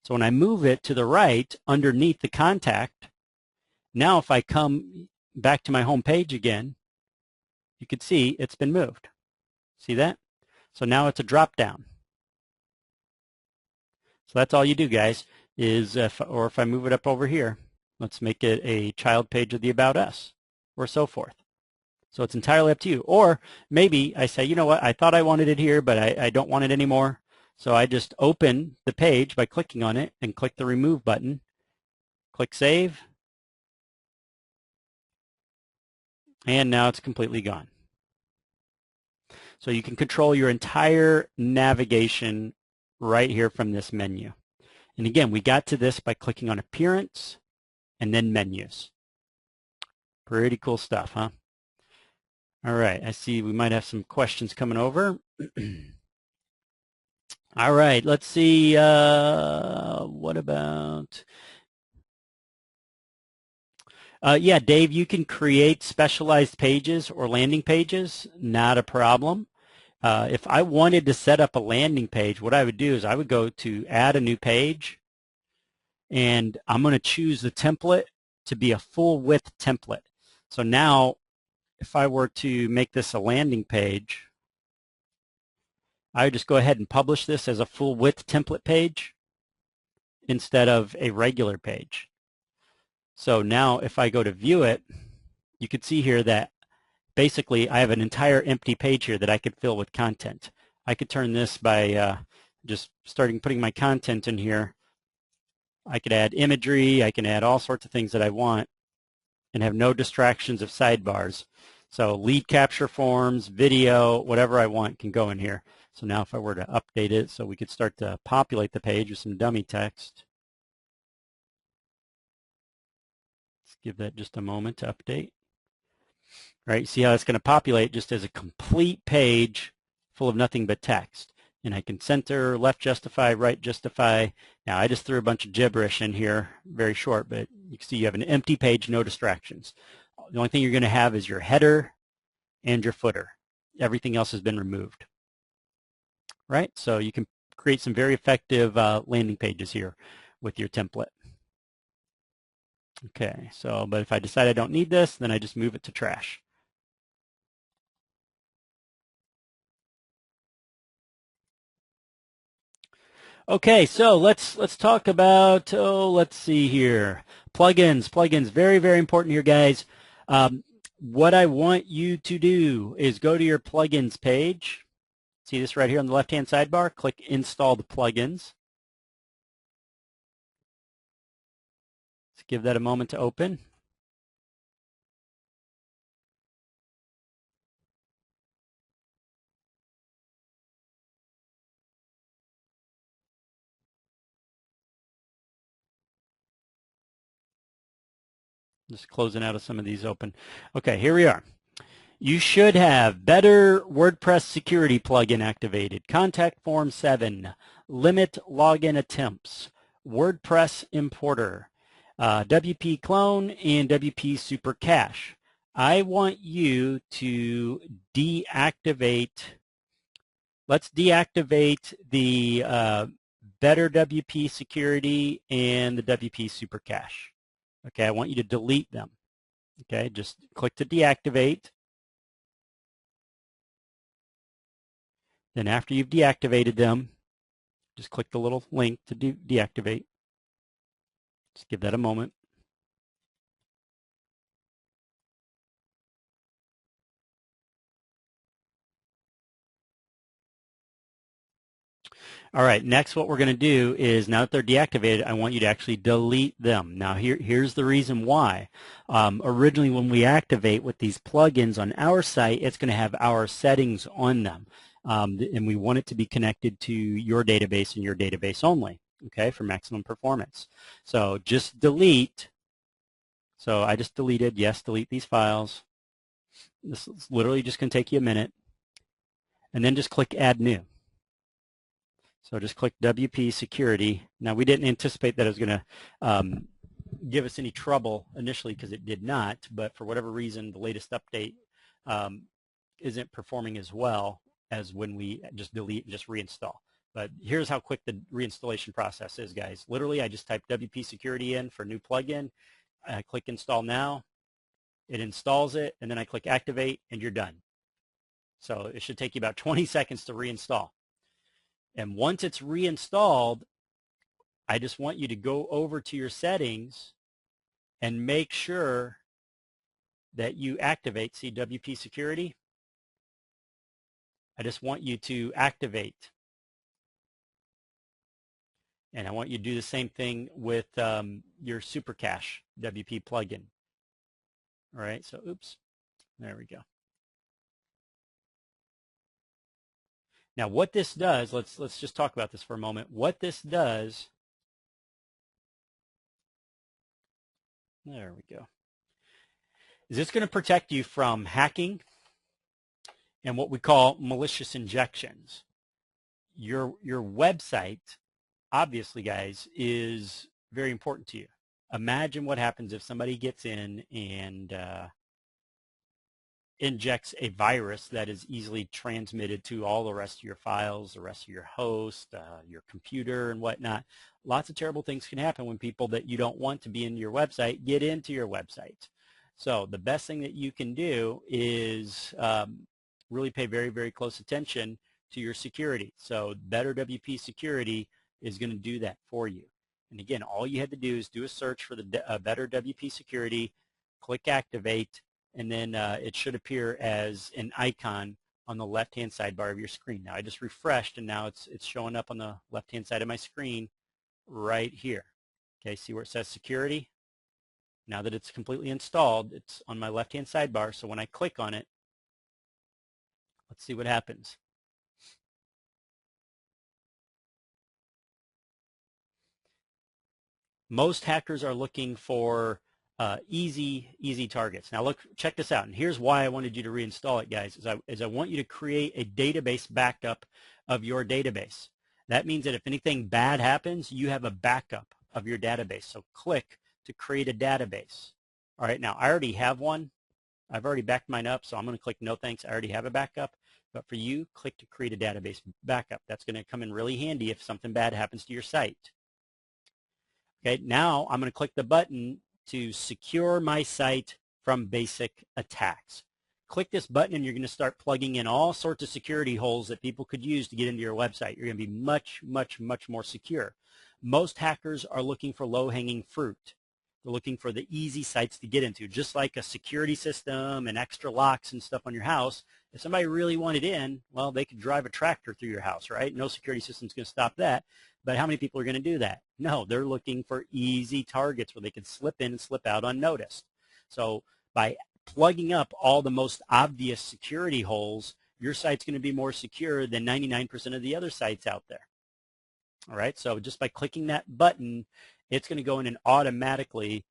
So when I move it to the right underneath the Contact, now if I come back to my home page again, you can see it's been moved. See that? So now it's a drop down. So that's all you do, guys, is if I move it up over here, let's make it a child page of the About Us, or so forth. So it's entirely up to you. Or maybe I say, you know what, I thought I wanted it here, but I don't want it anymore. So I just open the page by clicking on it and click the Remove button. Click Save. And now it's completely gone. So you can control your entire navigation right here from this menu. And again, we got to this by clicking on Appearance and then Menus. Pretty cool stuff, huh? All right, I see we might have some questions coming over. All right, let's see. What about... yeah, Dave, you can create specialized pages or landing pages, not a problem. If I wanted to set up a landing page, what I would do is I would go to Add a New Page, and I'm going to choose the template to be a full width template. So now, if I were to make this a landing page, I would just go ahead and publish this as a full width template page instead of a regular page. So now if I go to view it, you can see here that basically I have an entire empty page here that I could fill with content. I could turn this by just putting my content in here. I could add imagery, I can add all sorts of things that I want and have no distractions of sidebars. So lead capture forms, video, whatever I want can go in here. So now if I were to update it so we could start to populate the page with some dummy text. Give that just a moment to update. All right, see how it's going to populate just as a complete page full of nothing but text. And I can center, left justify, right justify. Now I just threw a bunch of gibberish in here, very short, but you can see you have an empty page, no distractions. The only thing you're going to have is your header and your footer. Everything else has been removed. Right, so you can create some very effective landing pages here with your template. Okay, so, but if I decide I don't need this, then I just move it to trash. Okay, so let's talk about, let's see here. Plugins, very, very important here, guys. What I want you to do is go to your plugins page. See this right here on the left-hand sidebar? Click Install the Plugins. Let's give that a moment to open. Just closing out of some of these open. Okay, here we are. You should have Better WordPress Security plugin activated, Contact Form 7, Limit Login Attempts, WordPress Importer, WP Clone, and WP Super Cache. I want you to deactivate, let's deactivate the Better WP Security and the WP Super Cache. Okay, I want you to delete them. Okay, just click to deactivate. Then after you've deactivated them, just click the little link to deactivate. Just give that a moment. All right, next what we're going to do is, now that they're deactivated, I want you to actually delete them. Now here's the reason why. Originally when we activate with these plugins on our site, it's going to have our settings on them. And we want it to be connected to your database and your database only, okay, for maximum performance. So just delete. So I just deleted, yes, delete these files. This is literally just going to take you a minute. And then just click Add New. So just click WP Security. Now we didn't anticipate that it was going to give us any trouble initially, because it did not, but for whatever reason the latest update isn't performing as well as when we just delete and just reinstall. But here's how quick the reinstallation process is, guys. Literally I just type WP Security in for new plugin. I click Install Now. It installs it, and then I click Activate, and you're done. So it should take you about 20 seconds to reinstall. And once it's reinstalled, I just want you to go over to your settings and make sure that you activate, see WP Security? I just want you to activate. And I want you to do the same thing with your Super Cache WP plugin. All right, so oops, there we go. Now what this does, let's just talk about this for a moment. What this does, there we go, is it's going to protect you from hacking and what we call malicious injections. Your website, obviously, guys, is very important to you. Imagine what happens if somebody gets in and injects a virus that is easily transmitted to all the rest of your files, the rest of your host, your computer, and whatnot. Lots of terrible things can happen when people that you don't want to be in your website get into your website. So the best thing that you can do is really pay very, very close attention to your security. So Better WP Security is going to do that for you. And again, all you had to do is do a search for the Better WP Security, click Activate, and then it should appear as an icon on the left-hand sidebar of your screen. Now I just refreshed, and now it's showing up on the left-hand side of my screen right here. Okay, see where it says Security? Now that it's completely installed, it's on my left-hand sidebar, so when I click on it, let's see what happens. Most hackers are looking for easy targets. Now look, check this out, and here's why I wanted you to reinstall it, guys, is I want you to create a database backup of your database. That means that if anything bad happens, you have a backup of your database. So click to create a database. All right, now I already have one. I've already backed mine up, so I'm going to click no thanks. I already have a backup. But for you, click to create a database backup. That's going to come in really handy if something bad happens to your site. Okay, now I'm going to click the button to secure my site from basic attacks. Click this button and you're going to start plugging in all sorts of security holes that people could use to get into your website. You're going to be much, much, much more secure. Most hackers are looking for low-hanging fruit. They're looking for the easy sites to get into. Just like a security system and extra locks and stuff on your house, If somebody really wanted in, well, they could drive a tractor through your house, right? No security system's going to stop that. But how many people are going to do that? No, they're looking for easy targets where they can slip in and slip out unnoticed. So by plugging up all the most obvious security holes, your site's going to be more secure than 99% of the other sites out there. All right, so just by clicking that button, it's going to go in and automatically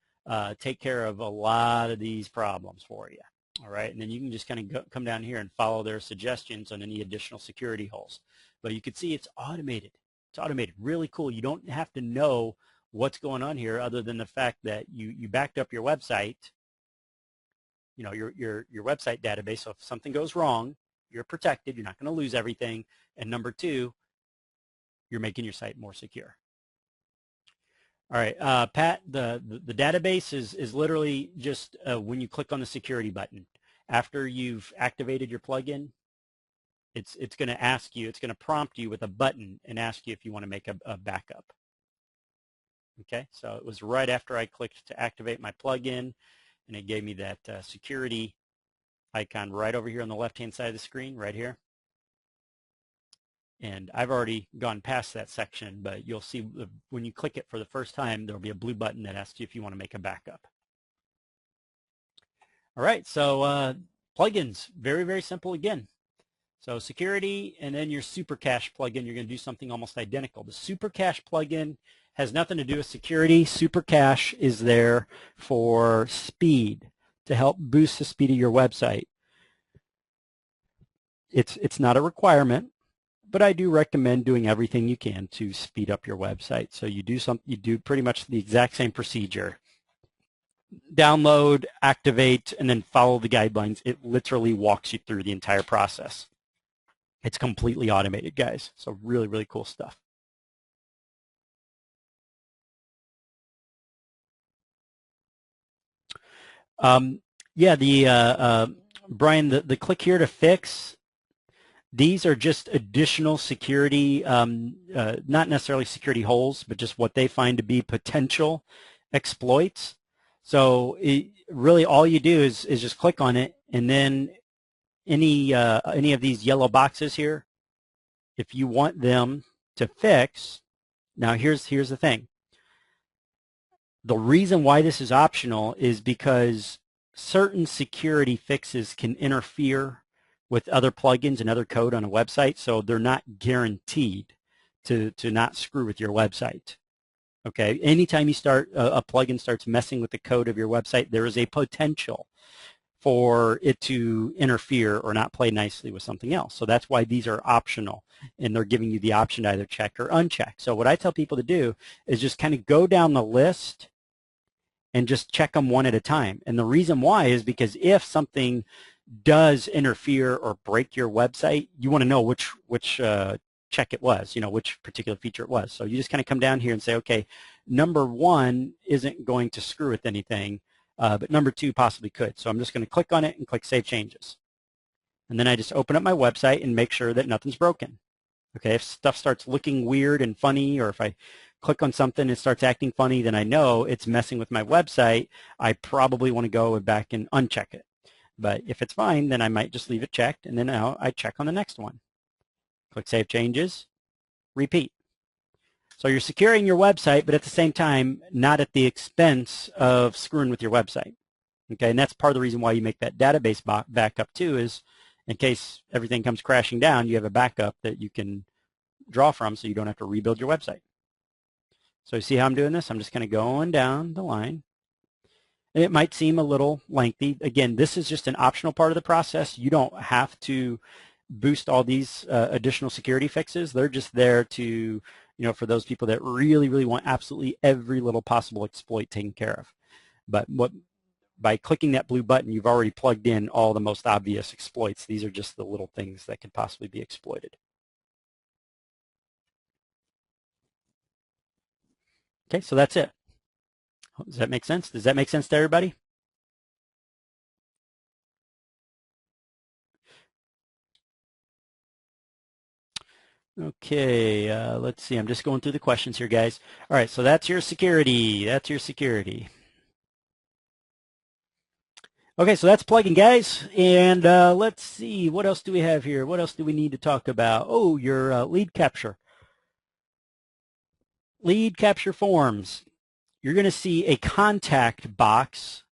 take care of a lot of these problems for you. All right, and then you can just kind of come down here and follow their suggestions on any additional security holes. But you can see it's automated. It's automated, really cool. You don't have to know what's going on here other than the fact that you backed up your website, you know, your website database. So if something goes wrong, you're protected. You're not going to lose everything. And number two, you're making your site more secure. All right, Pat, the database is literally just when you click on the security button. After you've activated your plugin, it's going to ask you, it's going to prompt you with a button and ask you if you want to make a backup. Okay, so it was right after I clicked to activate my plugin, and it gave me that security icon right over here on the left-hand side of the screen, right here. And I've already gone past that section, but you'll see when you click it for the first time, there'll be a blue button that asks you if you want to make a backup. All right, so plugins, very, very simple again. So security, and then your SuperCache plugin, you're going to do something almost identical. The SuperCache plugin has nothing to do with security. SuperCache is there for speed, to help boost the speed of your website. It's not a requirement, but I do recommend doing everything you can to speed up your website. So you do pretty much the exact same procedure. Download, activate, and then follow the guidelines. It literally walks you through the entire process. It's completely automated, guys. So really, really cool stuff. Yeah, Brian, the click here to fix, these are just additional security, not necessarily security holes, but just what they find to be potential exploits. So really all you do is just click on it, and then any of these yellow boxes here, if you want them to fix, now here's the thing. The reason why this is optional is because certain security fixes can interfere with other plugins and other code on a website, so they're not guaranteed to not screw with your website. Okay, anytime you start a plugin starts messing with the code of your website, there is a potential for it to interfere or not play nicely with something else. So that's why these are optional, and they're giving you the option to either check or uncheck. So what I tell people to do is just kind of go down the list and just check them one at a time. And the reason why is because if something does interfere or break your website, you want to know which check it was, you know, which particular feature it was. So you just kind of come down here and say, okay, number one isn't going to screw with anything, but number two possibly could. So I'm just going to click on it and click Save Changes. And then I just open up my website and make sure that nothing's broken. Okay, if stuff starts looking weird and funny, or if I click on something and it starts acting funny, then I know it's messing with my website. I probably want to go back and uncheck it. But if it's fine, then I might just leave it checked, and then now I check on the next one. Click Save Changes, repeat. So you're securing your website, but at the same time, not at the expense of screwing with your website. Okay, and that's part of the reason why you make that database backup too, is in case everything comes crashing down, you have a backup that you can draw from so you don't have to rebuild your website. So you see how I'm doing this? I'm just kind of going down the line. And it might seem a little lengthy. Again, this is just an optional part of the process. You don't have to boost all these additional security fixes. They're just there to, you know, for those people that really, really want absolutely every little possible exploit taken care of. But by clicking that blue button, you've already plugged in all the most obvious exploits. These are just the little things that could possibly be exploited. Okay, so that's it. Does that make sense? Does that make sense to everybody? Okay, let's see. I'm just going through the questions here, guys. All right, so that's your security. That's your security. Okay, so that's plugging, guys. And let's see, what else do we have here? What else do we need to talk about? Oh, your lead capture. Lead capture forms. You're going to see a contact box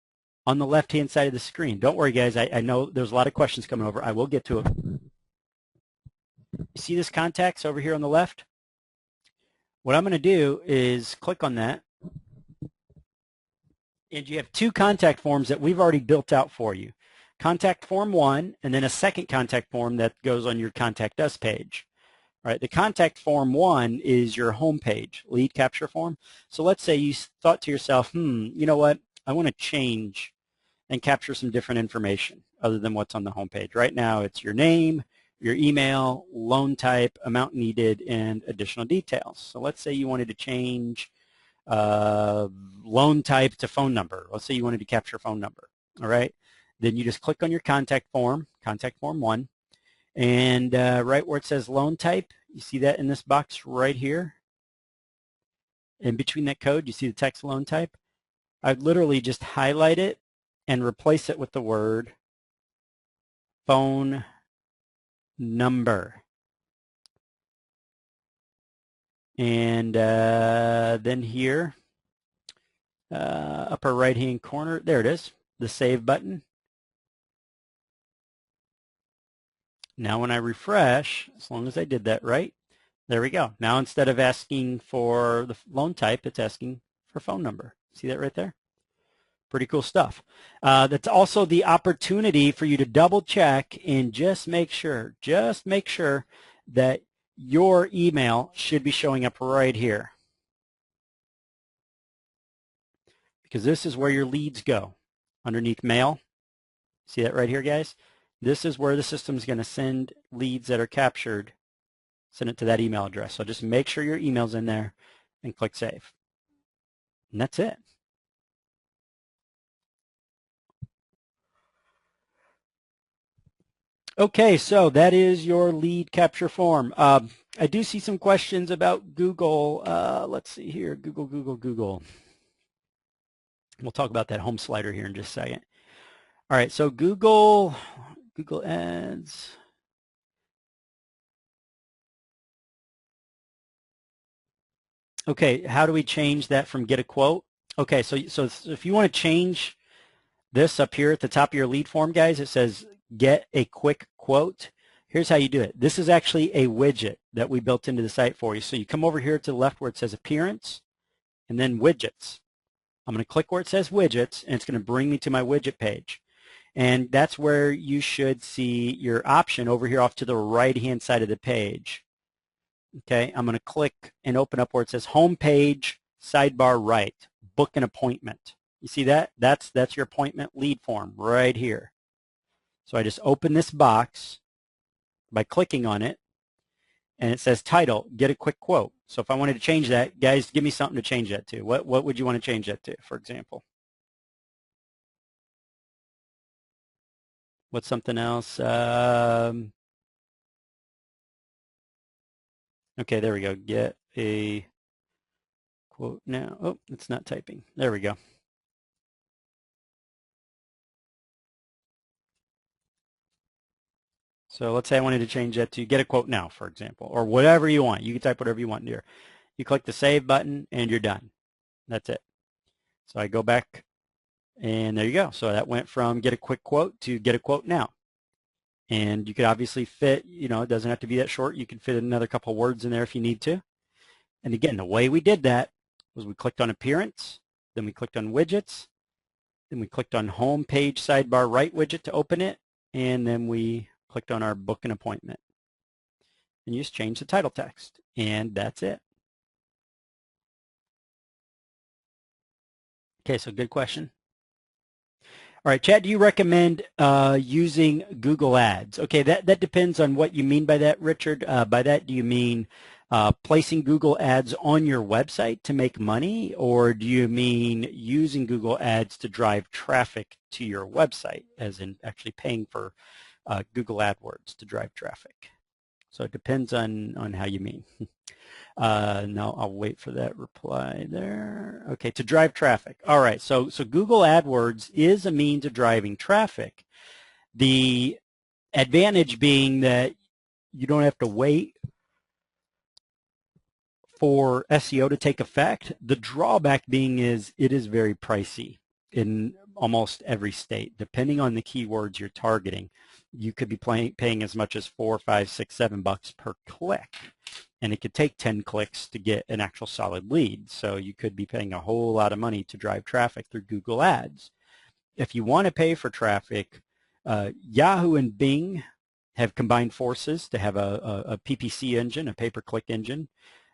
on the left-hand side of the screen. Don't worry, guys. I know there's a lot of questions coming over. I will get to it. You see this contacts over here on the left? What I'm going to do is click on that. And you have two contact forms that we've already built out for you. Contact form 1, and then a second contact form that goes on your Contact Us page. All right, the contact form 1 is your home page, lead capture form. So let's say you thought to yourself, you know what, I want to change and capture some different information other than what's on the home page. Right now it's your name, your email, loan type, amount needed, and additional details. So let's say you wanted to change loan type to phone number. Let's say you wanted to capture phone number. All right, then you just click on your contact form 1, and right where it says loan type, you see that in this box right here. In between that code, you see the text loan type. I'd literally just highlight it and replace it with the word phone number. And then here, upper right-hand corner, there it is, the save button. Now when I refresh, as long as I did that right, there we go. Now instead of asking for the loan type, it's asking for phone number. See that right there? Pretty cool stuff. That's also the opportunity for you to double check and just make sure that your email should be showing up right here. Because this is where your leads go, underneath mail. See that right here, guys? This is where the system is going to send leads that are captured, send it to that email address. So just make sure your email's in there and click save. And that's it. Okay, so that is your lead capture form. I do see some questions about Google. Let's see here, Google. We'll talk about that home slider here in just a second. All right, so Google Ads. Okay, how do we change that from get a quote? Okay, so if you want to change this up here at the top of your lead form, guys, it says get a quick quote. Here's how you do it. This is actually a widget that we built into the site for you. So you come over here to the left where it says appearance and then widgets. I'm going to click where it says widgets, and it's going to bring me to my widget page. And that's where you should see your option over here off to the right-hand side of the page. Okay, I'm going to click and open up where it says home page, sidebar right, book an appointment. You see that? That's your appointment lead form right here. So I just open this box by clicking on it, and it says title, get a quick quote. So if I wanted to change that, guys, give me something to change that to. What would you want to change that to, for example? What's something else? Okay, there we go. Get a quote now. Oh, it's not typing. There we go. So let's say I wanted to change that to get a quote now, for example, or whatever you want. You can type whatever you want here. You click the save button and you're done. That's it. So I go back and there you go. So that went from get a quick quote to get a quote now. And you could obviously fit, it doesn't have to be that short. You can fit another couple words in there if you need to. And again, the way we did that was we clicked on appearance, then we clicked on widgets, then we clicked on home page sidebar right widget to open it, and then we clicked on our book an appointment. And you just change the title text, and that's it. Okay, so good question. All right, Chad, do you recommend using Google Ads? Okay, that depends on what you mean by that, Richard. By that, do you mean placing Google Ads on your website to make money, or do you mean using Google Ads to drive traffic to your website, as in actually paying for Google AdWords to drive traffic? So it depends on how you mean. No, I'll wait for that reply there. Okay, to drive traffic. All right, so Google AdWords is a means of driving traffic. The advantage being that you don't have to wait for SEO to take effect. The drawback being is it is very pricey in almost every state. Depending on the keywords you're targeting, you could be paying as much as $4, $5, $6, $7 per click. And it could take 10 clicks to get an actual solid lead. So you could be paying a whole lot of money to drive traffic through Google Ads. If you want to pay for traffic, Yahoo and Bing have combined forces to have a PPC engine, a pay-per-click engine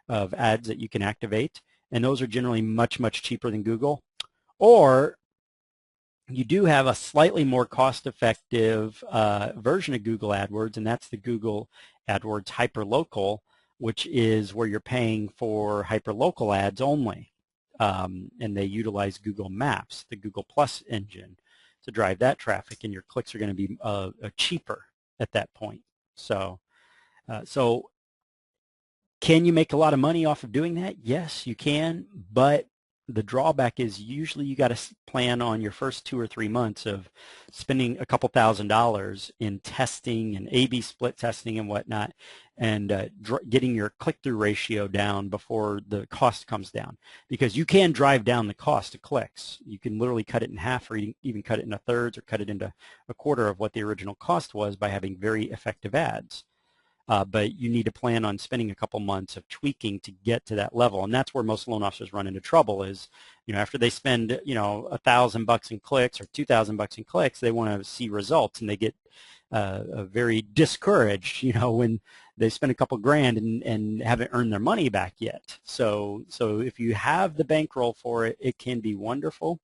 of ads that you can activate. And those are generally much, much cheaper than Google. Or you do have a slightly more cost-effective version of Google AdWords, and that's the Google AdWords Hyperlocal, which is where you're paying for hyperlocal ads only. And they utilize Google Maps, the Google Plus engine, to drive that traffic, and your clicks are going to be cheaper at that point. So can you make a lot of money off of doing that? Yes, you can, but the drawback is usually you got to plan on your first 2 or 3 months of spending a couple $1,000s in testing and A/B split testing and whatnot, and getting your click-through ratio down before the cost comes down. Because you can drive down the cost of clicks. You can literally cut it in half, or even cut it into thirds, or cut it into a quarter of what the original cost was by having very effective ads. But you need to plan on spending a couple months of tweaking to get to that level, and that's where most loan officers run into trouble. Is, after they spend $1,000 in clicks or $2,000 in clicks, they want to see results, and they get very discouraged, when they spend a couple grand and haven't earned their money back yet. So if you have the bankroll for it, it can be wonderful,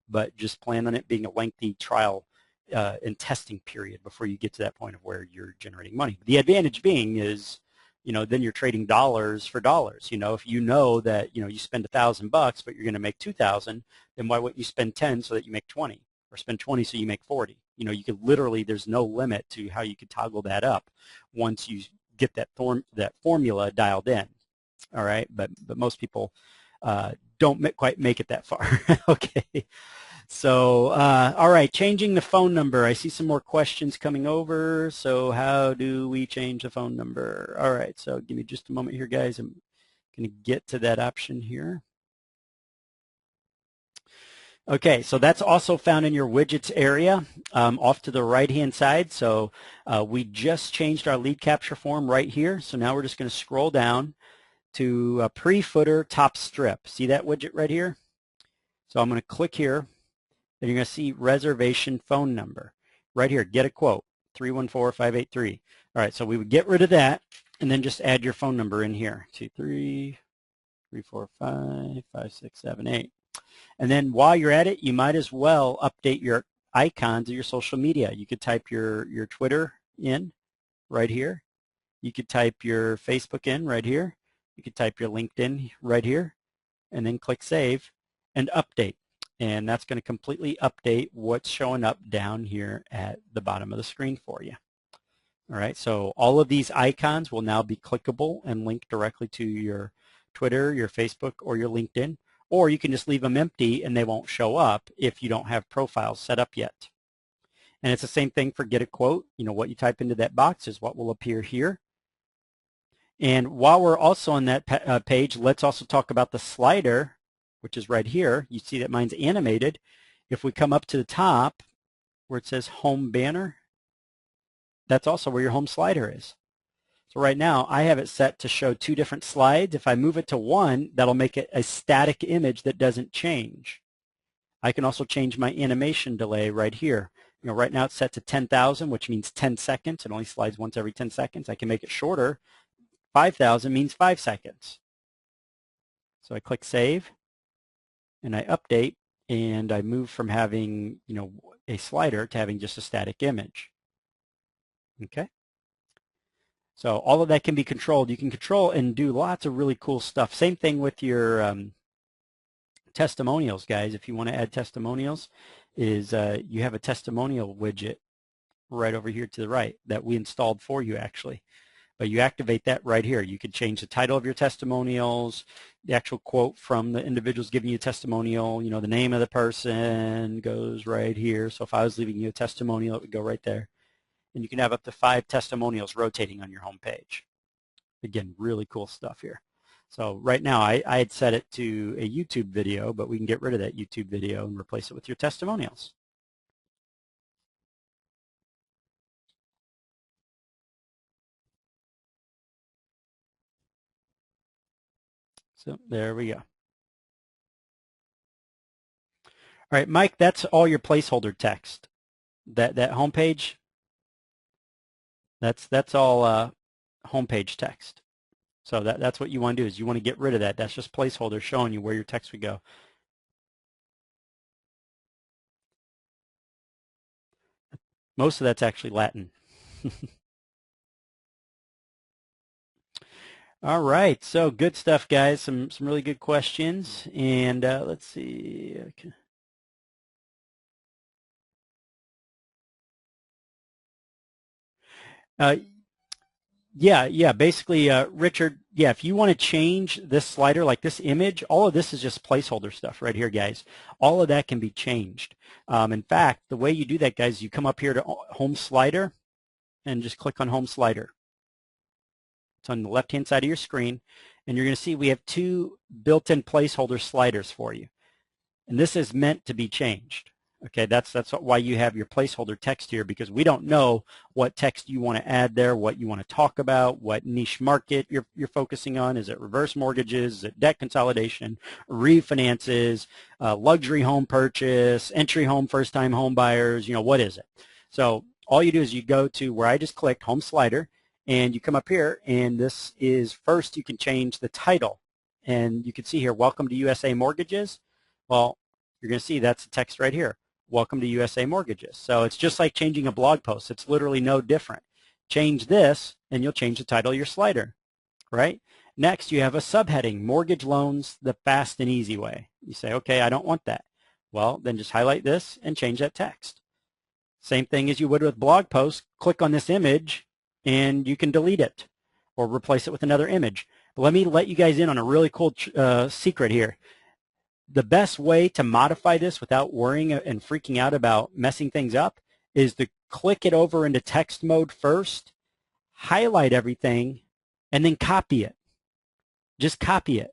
but just plan on it being a lengthy trial and testing period before you get to that point of where you're generating money. The advantage being is, then you're trading dollars for dollars. If you know that, you spend $1,000 but you're going to make 2,000, then why wouldn't you spend 10 so that you make 20, or spend 20 so you make 40? You could literally, there's no limit to how you could toggle that up once you get that formula dialed in. All right, but most people don't quite make it that far. Okay. So, all right, changing the phone number. I see some more questions coming over. So how do we change the phone number? All right, so give me just a moment here, guys. I'm going to get to that option here. Okay, so that's also found in your widgets area off to the right-hand side. So we just changed our lead capture form right here. So now we're just going to scroll down to pre-footer top strip. See that widget right here? So I'm going to click here. And you're going to see reservation phone number right here. Get a quote, 314-583. All right, so we would get rid of that and then just add your phone number in here, 233455678. And then while you're at it, you might as well update your icons of your social media. You could type your Twitter in right here. You could type your Facebook in right here. You could type your LinkedIn right here, and then click Save and Update. And that's going to completely update what's showing up down here at the bottom of the screen for you. All right, so all of these icons will now be clickable and linked directly to your Twitter, your Facebook, or your LinkedIn. Or you can just leave them empty and they won't show up if you don't have profiles set up yet. And it's the same thing for Get a Quote. What you type into that box is what will appear here. And while we're also on that page, let's also talk about the slider, which is right here. You see that mine's animated. If we come up to the top where it says Home Banner, that's also where your home slider is. So right now I have it set to show 2 different slides. If I move it to one, that'll make it a static image that doesn't change. I can also change my animation delay right here. Right now it's set to 10,000, which means 10 seconds. It only slides once every 10 seconds. I can make it shorter. 5,000 means 5 seconds. So I click Save. And I update, and I move from having, a slider to having just a static image. Okay? So all of that can be controlled. You can control and do lots of really cool stuff. Same thing with your testimonials, guys. If you want to add testimonials, you have a testimonial widget right over here to the right that we installed for you, actually. but you activate that right here. You can change the title of your testimonials, the actual quote from the individuals giving you a testimonial, you know, the name of the person goes right here. So if I was leaving you a testimonial, it would go right there. And you can have up to 5 testimonials rotating on your home page. Again, really cool stuff here. So right now I had set it to a YouTube video, but we can get rid of that YouTube video and replace it with your testimonials. So there we go. All right, Mike, that's all your placeholder text. That homepage, that's all homepage text. So that's what you want to do, is you want to get rid of that. That's just placeholder showing you where your text would go. Most of that's actually Latin. All right, so good stuff, guys. Some really good questions, and let's see. Okay. Yeah, basically, Richard, yeah, if you want to change this slider, like this image, all of this is just placeholder stuff right here, guys. All of that can be changed. In fact, the way you do that, guys, you come up here to Home Slider and just click on Home Slider. It's on the left-hand side of your screen, and you're going to see we have 2 built-in placeholder sliders for you. And this is meant to be changed. Okay, that's why you have your placeholder text here, because we don't know what text you want to add there, what you want to talk about, what niche market you're focusing on. Is it reverse mortgages? Is it debt consolidation, refinances, luxury home purchase, entry home, first-time home buyers? You know, what is it? So all you do is you go to where I just clicked, Home Slider, and you come up here, and this is first you can change the title. And you can see here, Welcome to USA Mortgages. Well, you're going to see that's the text right here. Welcome to USA Mortgages. So it's just like changing a blog post. It's literally no different. Change this, and you'll change the title of your slider, right? Next, you have a subheading, Mortgage Loans the Fast and Easy Way. You say, okay, I don't want that. Well, then just highlight this and change that text. Same thing as you would with blog posts. Click on this image, and you can delete it or replace it with another image. But let me let you guys in on a really cool secret here. The best way to modify this without worrying and freaking out about messing things up is to click it over into text mode first, highlight everything, and then copy it. Just copy it,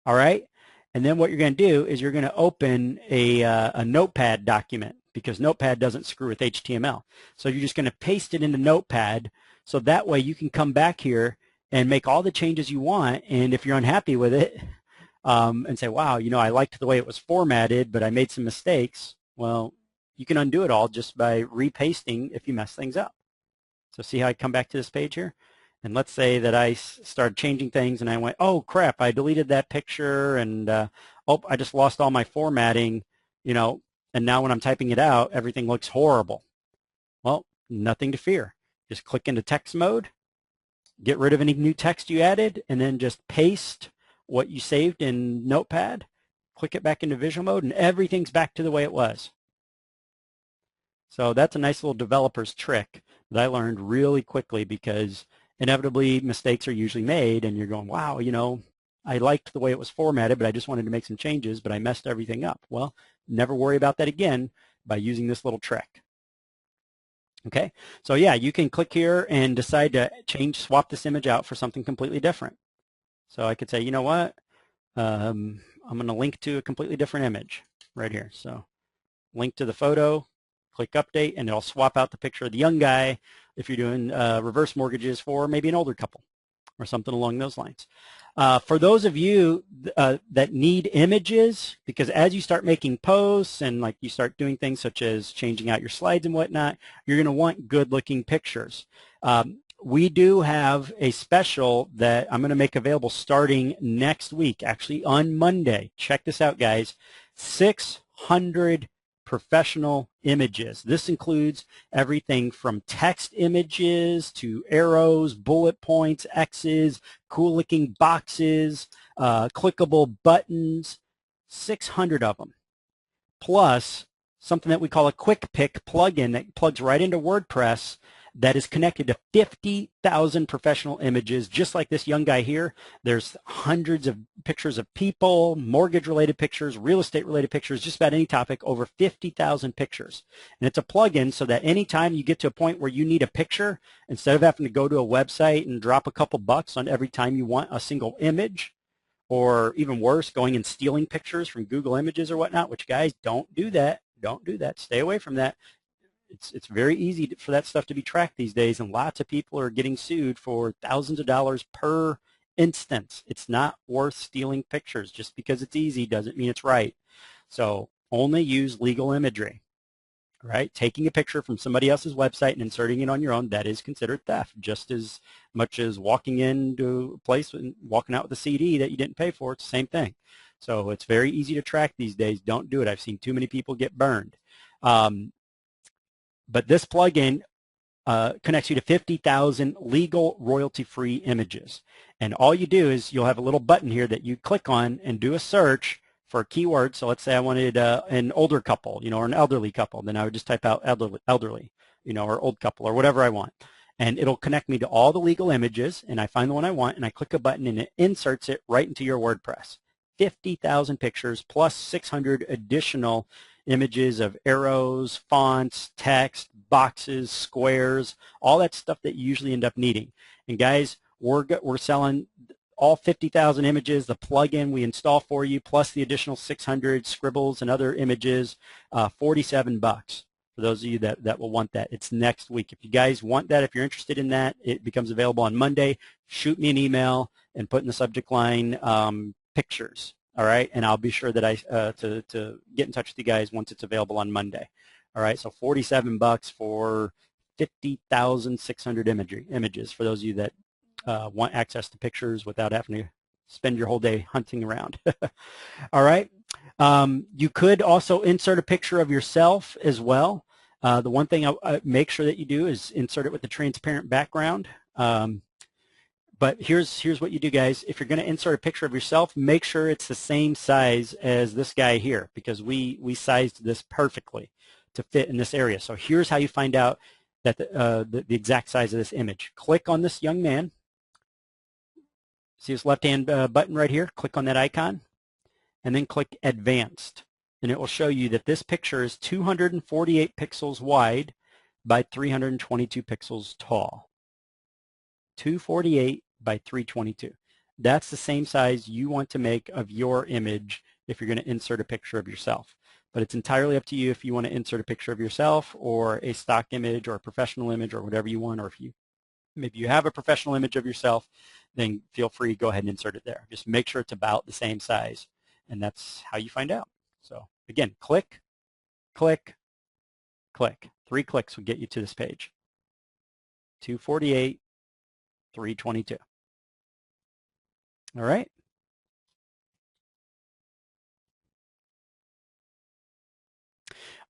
all right? And then what you're going to do is you're going to open a Notepad document, because Notepad doesn't screw with HTML. So you're just going to paste it into Notepad, so that way you can come back here and make all the changes you want, and if you're unhappy with it, and say, wow, you know, I liked the way it was formatted, but I made some mistakes. Well, you can undo it all just by repasting if you mess things up. So see how I come back to this page here? And let's say that I started changing things and I went, oh, crap, I deleted that picture and, oh, I just lost all my formatting, you know, and now when I'm typing it out, everything looks horrible. Well, nothing to fear. Just click into text mode, get rid of any new text you added, and then just paste what you saved in Notepad, click it back into visual mode, and everything's back to the way it was. So that's a nice little developer's trick that I learned really quickly, because inevitably mistakes are usually made, and you're going, wow, you know, I liked the way it was formatted, but I just wanted to make some changes, but I messed everything up. Well, never worry about that again by using this little trick. Okay, so yeah, you can click here and decide to swap this image out for something completely different. So I could say, you know what, I'm going to link to a completely different image right here. So link to the photo, click update, and it'll swap out the picture of the young guy if you're doing reverse mortgages for maybe an older couple or something along those lines. For those of you that need images, because as you start making posts and like you start doing things such as changing out your slides and whatnot, you're going to want good looking pictures. We do have a special that I'm going to make available starting next week, actually on Monday. Check this out, guys. 600 professional images. This includes everything from text images to arrows, bullet points, X's, cool-looking boxes, clickable buttons, 600 of them. Plus something that we call a quick pick plugin that plugs right into WordPress that is connected to 50,000 professional images, just like this young guy here. There's hundreds of pictures of people, mortgage-related pictures, real estate-related pictures, just about any topic, over 50,000 pictures. And it's a plugin so that anytime you get to a point where you need a picture, instead of having to go to a website and drop a couple bucks on every time you want a single image, or even worse, going and stealing pictures from Google Images or whatnot, which, guys, don't do that. Don't do that. Stay away from that. It's very easy for that stuff to be tracked these days, and lots of people are getting sued for thousands of dollars per instance. It's not worth stealing pictures. Just because it's easy doesn't mean it's right. So only use legal imagery, right? Taking a picture from somebody else's website and inserting it on your own, that is considered theft, just as much as walking into a place and walking out with a CD that you didn't pay for. It's the same thing. So it's very easy to track these days. Don't do it. I've seen too many people get burned. But this plugin connects you to 50,000 legal royalty-free images. And all you do is you'll have a little button here that you click on and do a search for a keyword. So let's say I wanted an older couple, or an elderly couple. Then I would just type out elderly, or old couple, or whatever I want. And it'll connect me to all the legal images, and I find the one I want, and I click a button, and it inserts it right into your WordPress. 50,000 pictures plus 600 additional images of arrows, fonts, text, boxes, squares, all that stuff that you usually end up needing. And guys, we're selling all 50,000 images, the plugin we install for you, plus the additional 600 scribbles and other images, $47 for those of you that will want that. It's next week. If you guys want that, if you're interested in that, it becomes available on Monday. Shoot me an email and put in the subject line pictures. All right, and I'll be sure that to get in touch with you guys once it's available on Monday. All right, so $47 for 50,600 images for those of you that want access to pictures without having to spend your whole day hunting around. All right, you could also insert a picture of yourself as well. The one thing I make sure that you do is insert it with a transparent background. But here's what you do, guys. If you're going to insert a picture of yourself, make sure it's the same size as this guy here, because we sized this perfectly to fit in this area. So here's how you find out that the exact size of this image. Click on this young man. See this left-hand button right here? Click on that icon, and then click Advanced. And it will show you that this picture is 248 pixels wide by 322 pixels tall. 248 by 322. That's the same size you want to make of your image if you're going to insert a picture of yourself. But it's entirely up to you if you want to insert a picture of yourself or a stock image or a professional image or whatever you want, or if maybe you have a professional image of yourself, then feel free to go ahead and insert it there. Just make sure it's about the same size, and that's how you find out. So again, click, click, click. 3 clicks will get you to this page. 248, 322. All right.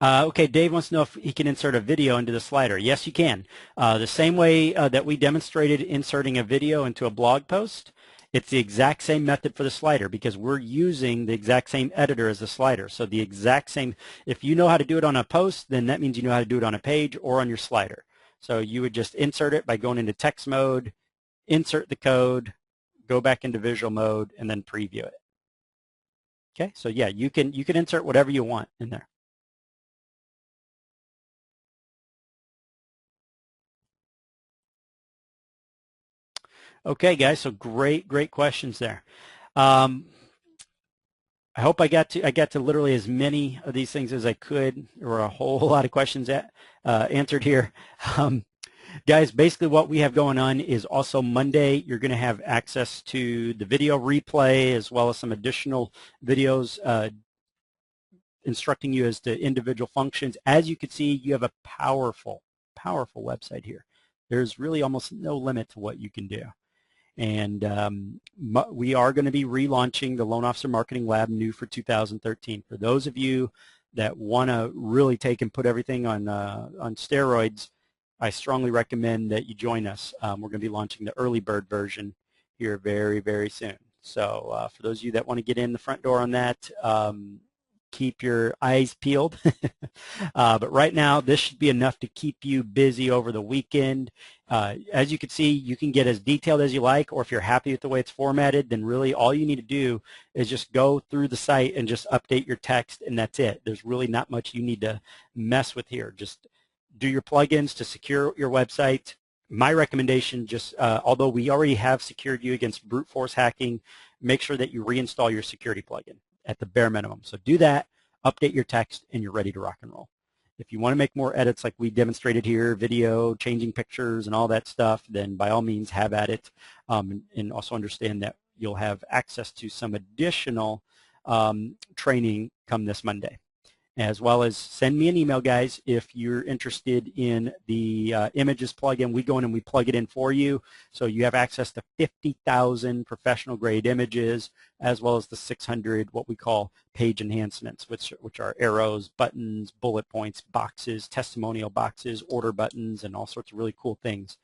Okay, Dave wants to know if he can insert a video into the slider. Yes, you can. The same way that we demonstrated inserting a video into a blog post, it's the exact same method for the slider, because we're using the exact same editor as the slider. So the exact same, if you know how to do it on a post, then that means you know how to do it on a page or on your slider. So you would just insert it by going into text mode, insert the code, go back into visual mode, and then preview it. Okay, so yeah, you can insert whatever you want in there. Okay, guys, so great questions there. I hope I got to literally as many of these things as I could. There were a whole lot of questions answered here. Guys, basically what we have going on is also Monday, you're going to have access to the video replay as well as some additional videos instructing you as to individual functions. As you can see, you have a powerful website here. There's really almost no limit to what you can do. And we are going to be relaunching the Loan Officer Marketing Lab new for 2013. For those of you that want to really take and put everything on steroids, I strongly recommend that you join us. We're going to be launching the early bird version here very soon. So for those of you that want to get in the front door on that, keep your eyes peeled. But right now, this should be enough to keep you busy over the weekend. As you can see, you can get as detailed as you like, or if you're happy with the way it's formatted, then really all you need to do is just go through the site and just update your text, and that's it. There's really not much you need to mess with here. Just do your plugins to secure your website. My recommendation, just although we already have secured you against brute force hacking, make sure that you reinstall your security plugin at the bare minimum. So do that, update your text, and you're ready to rock and roll. If you want to make more edits like we demonstrated here, video, changing pictures, and all that stuff, then by all means have at it. And also understand that you'll have access to some additional training come this Monday. As well as send me an email, guys, if you're interested in the images plugin. We go in and we plug it in for you, so you have access to 50,000 professional grade images, as well as the 600 what we call page enhancements, which are arrows, buttons, bullet points, boxes, testimonial boxes, order buttons, and all sorts of really cool things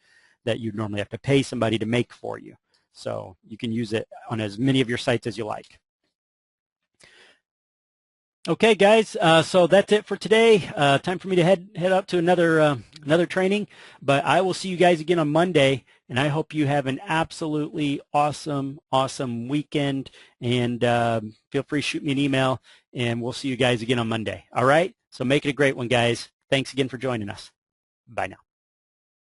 that you'd normally have to pay somebody to make for you. So you can use it on as many of your sites as you like. Okay, guys, so that's it for today. Time for me to head up to another training, but I will see you guys again on Monday, and I hope you have an absolutely awesome weekend, and feel free to shoot me an email, and we'll see you guys again on Monday. All right, so make it a great one, guys. Thanks again for joining us. Bye now.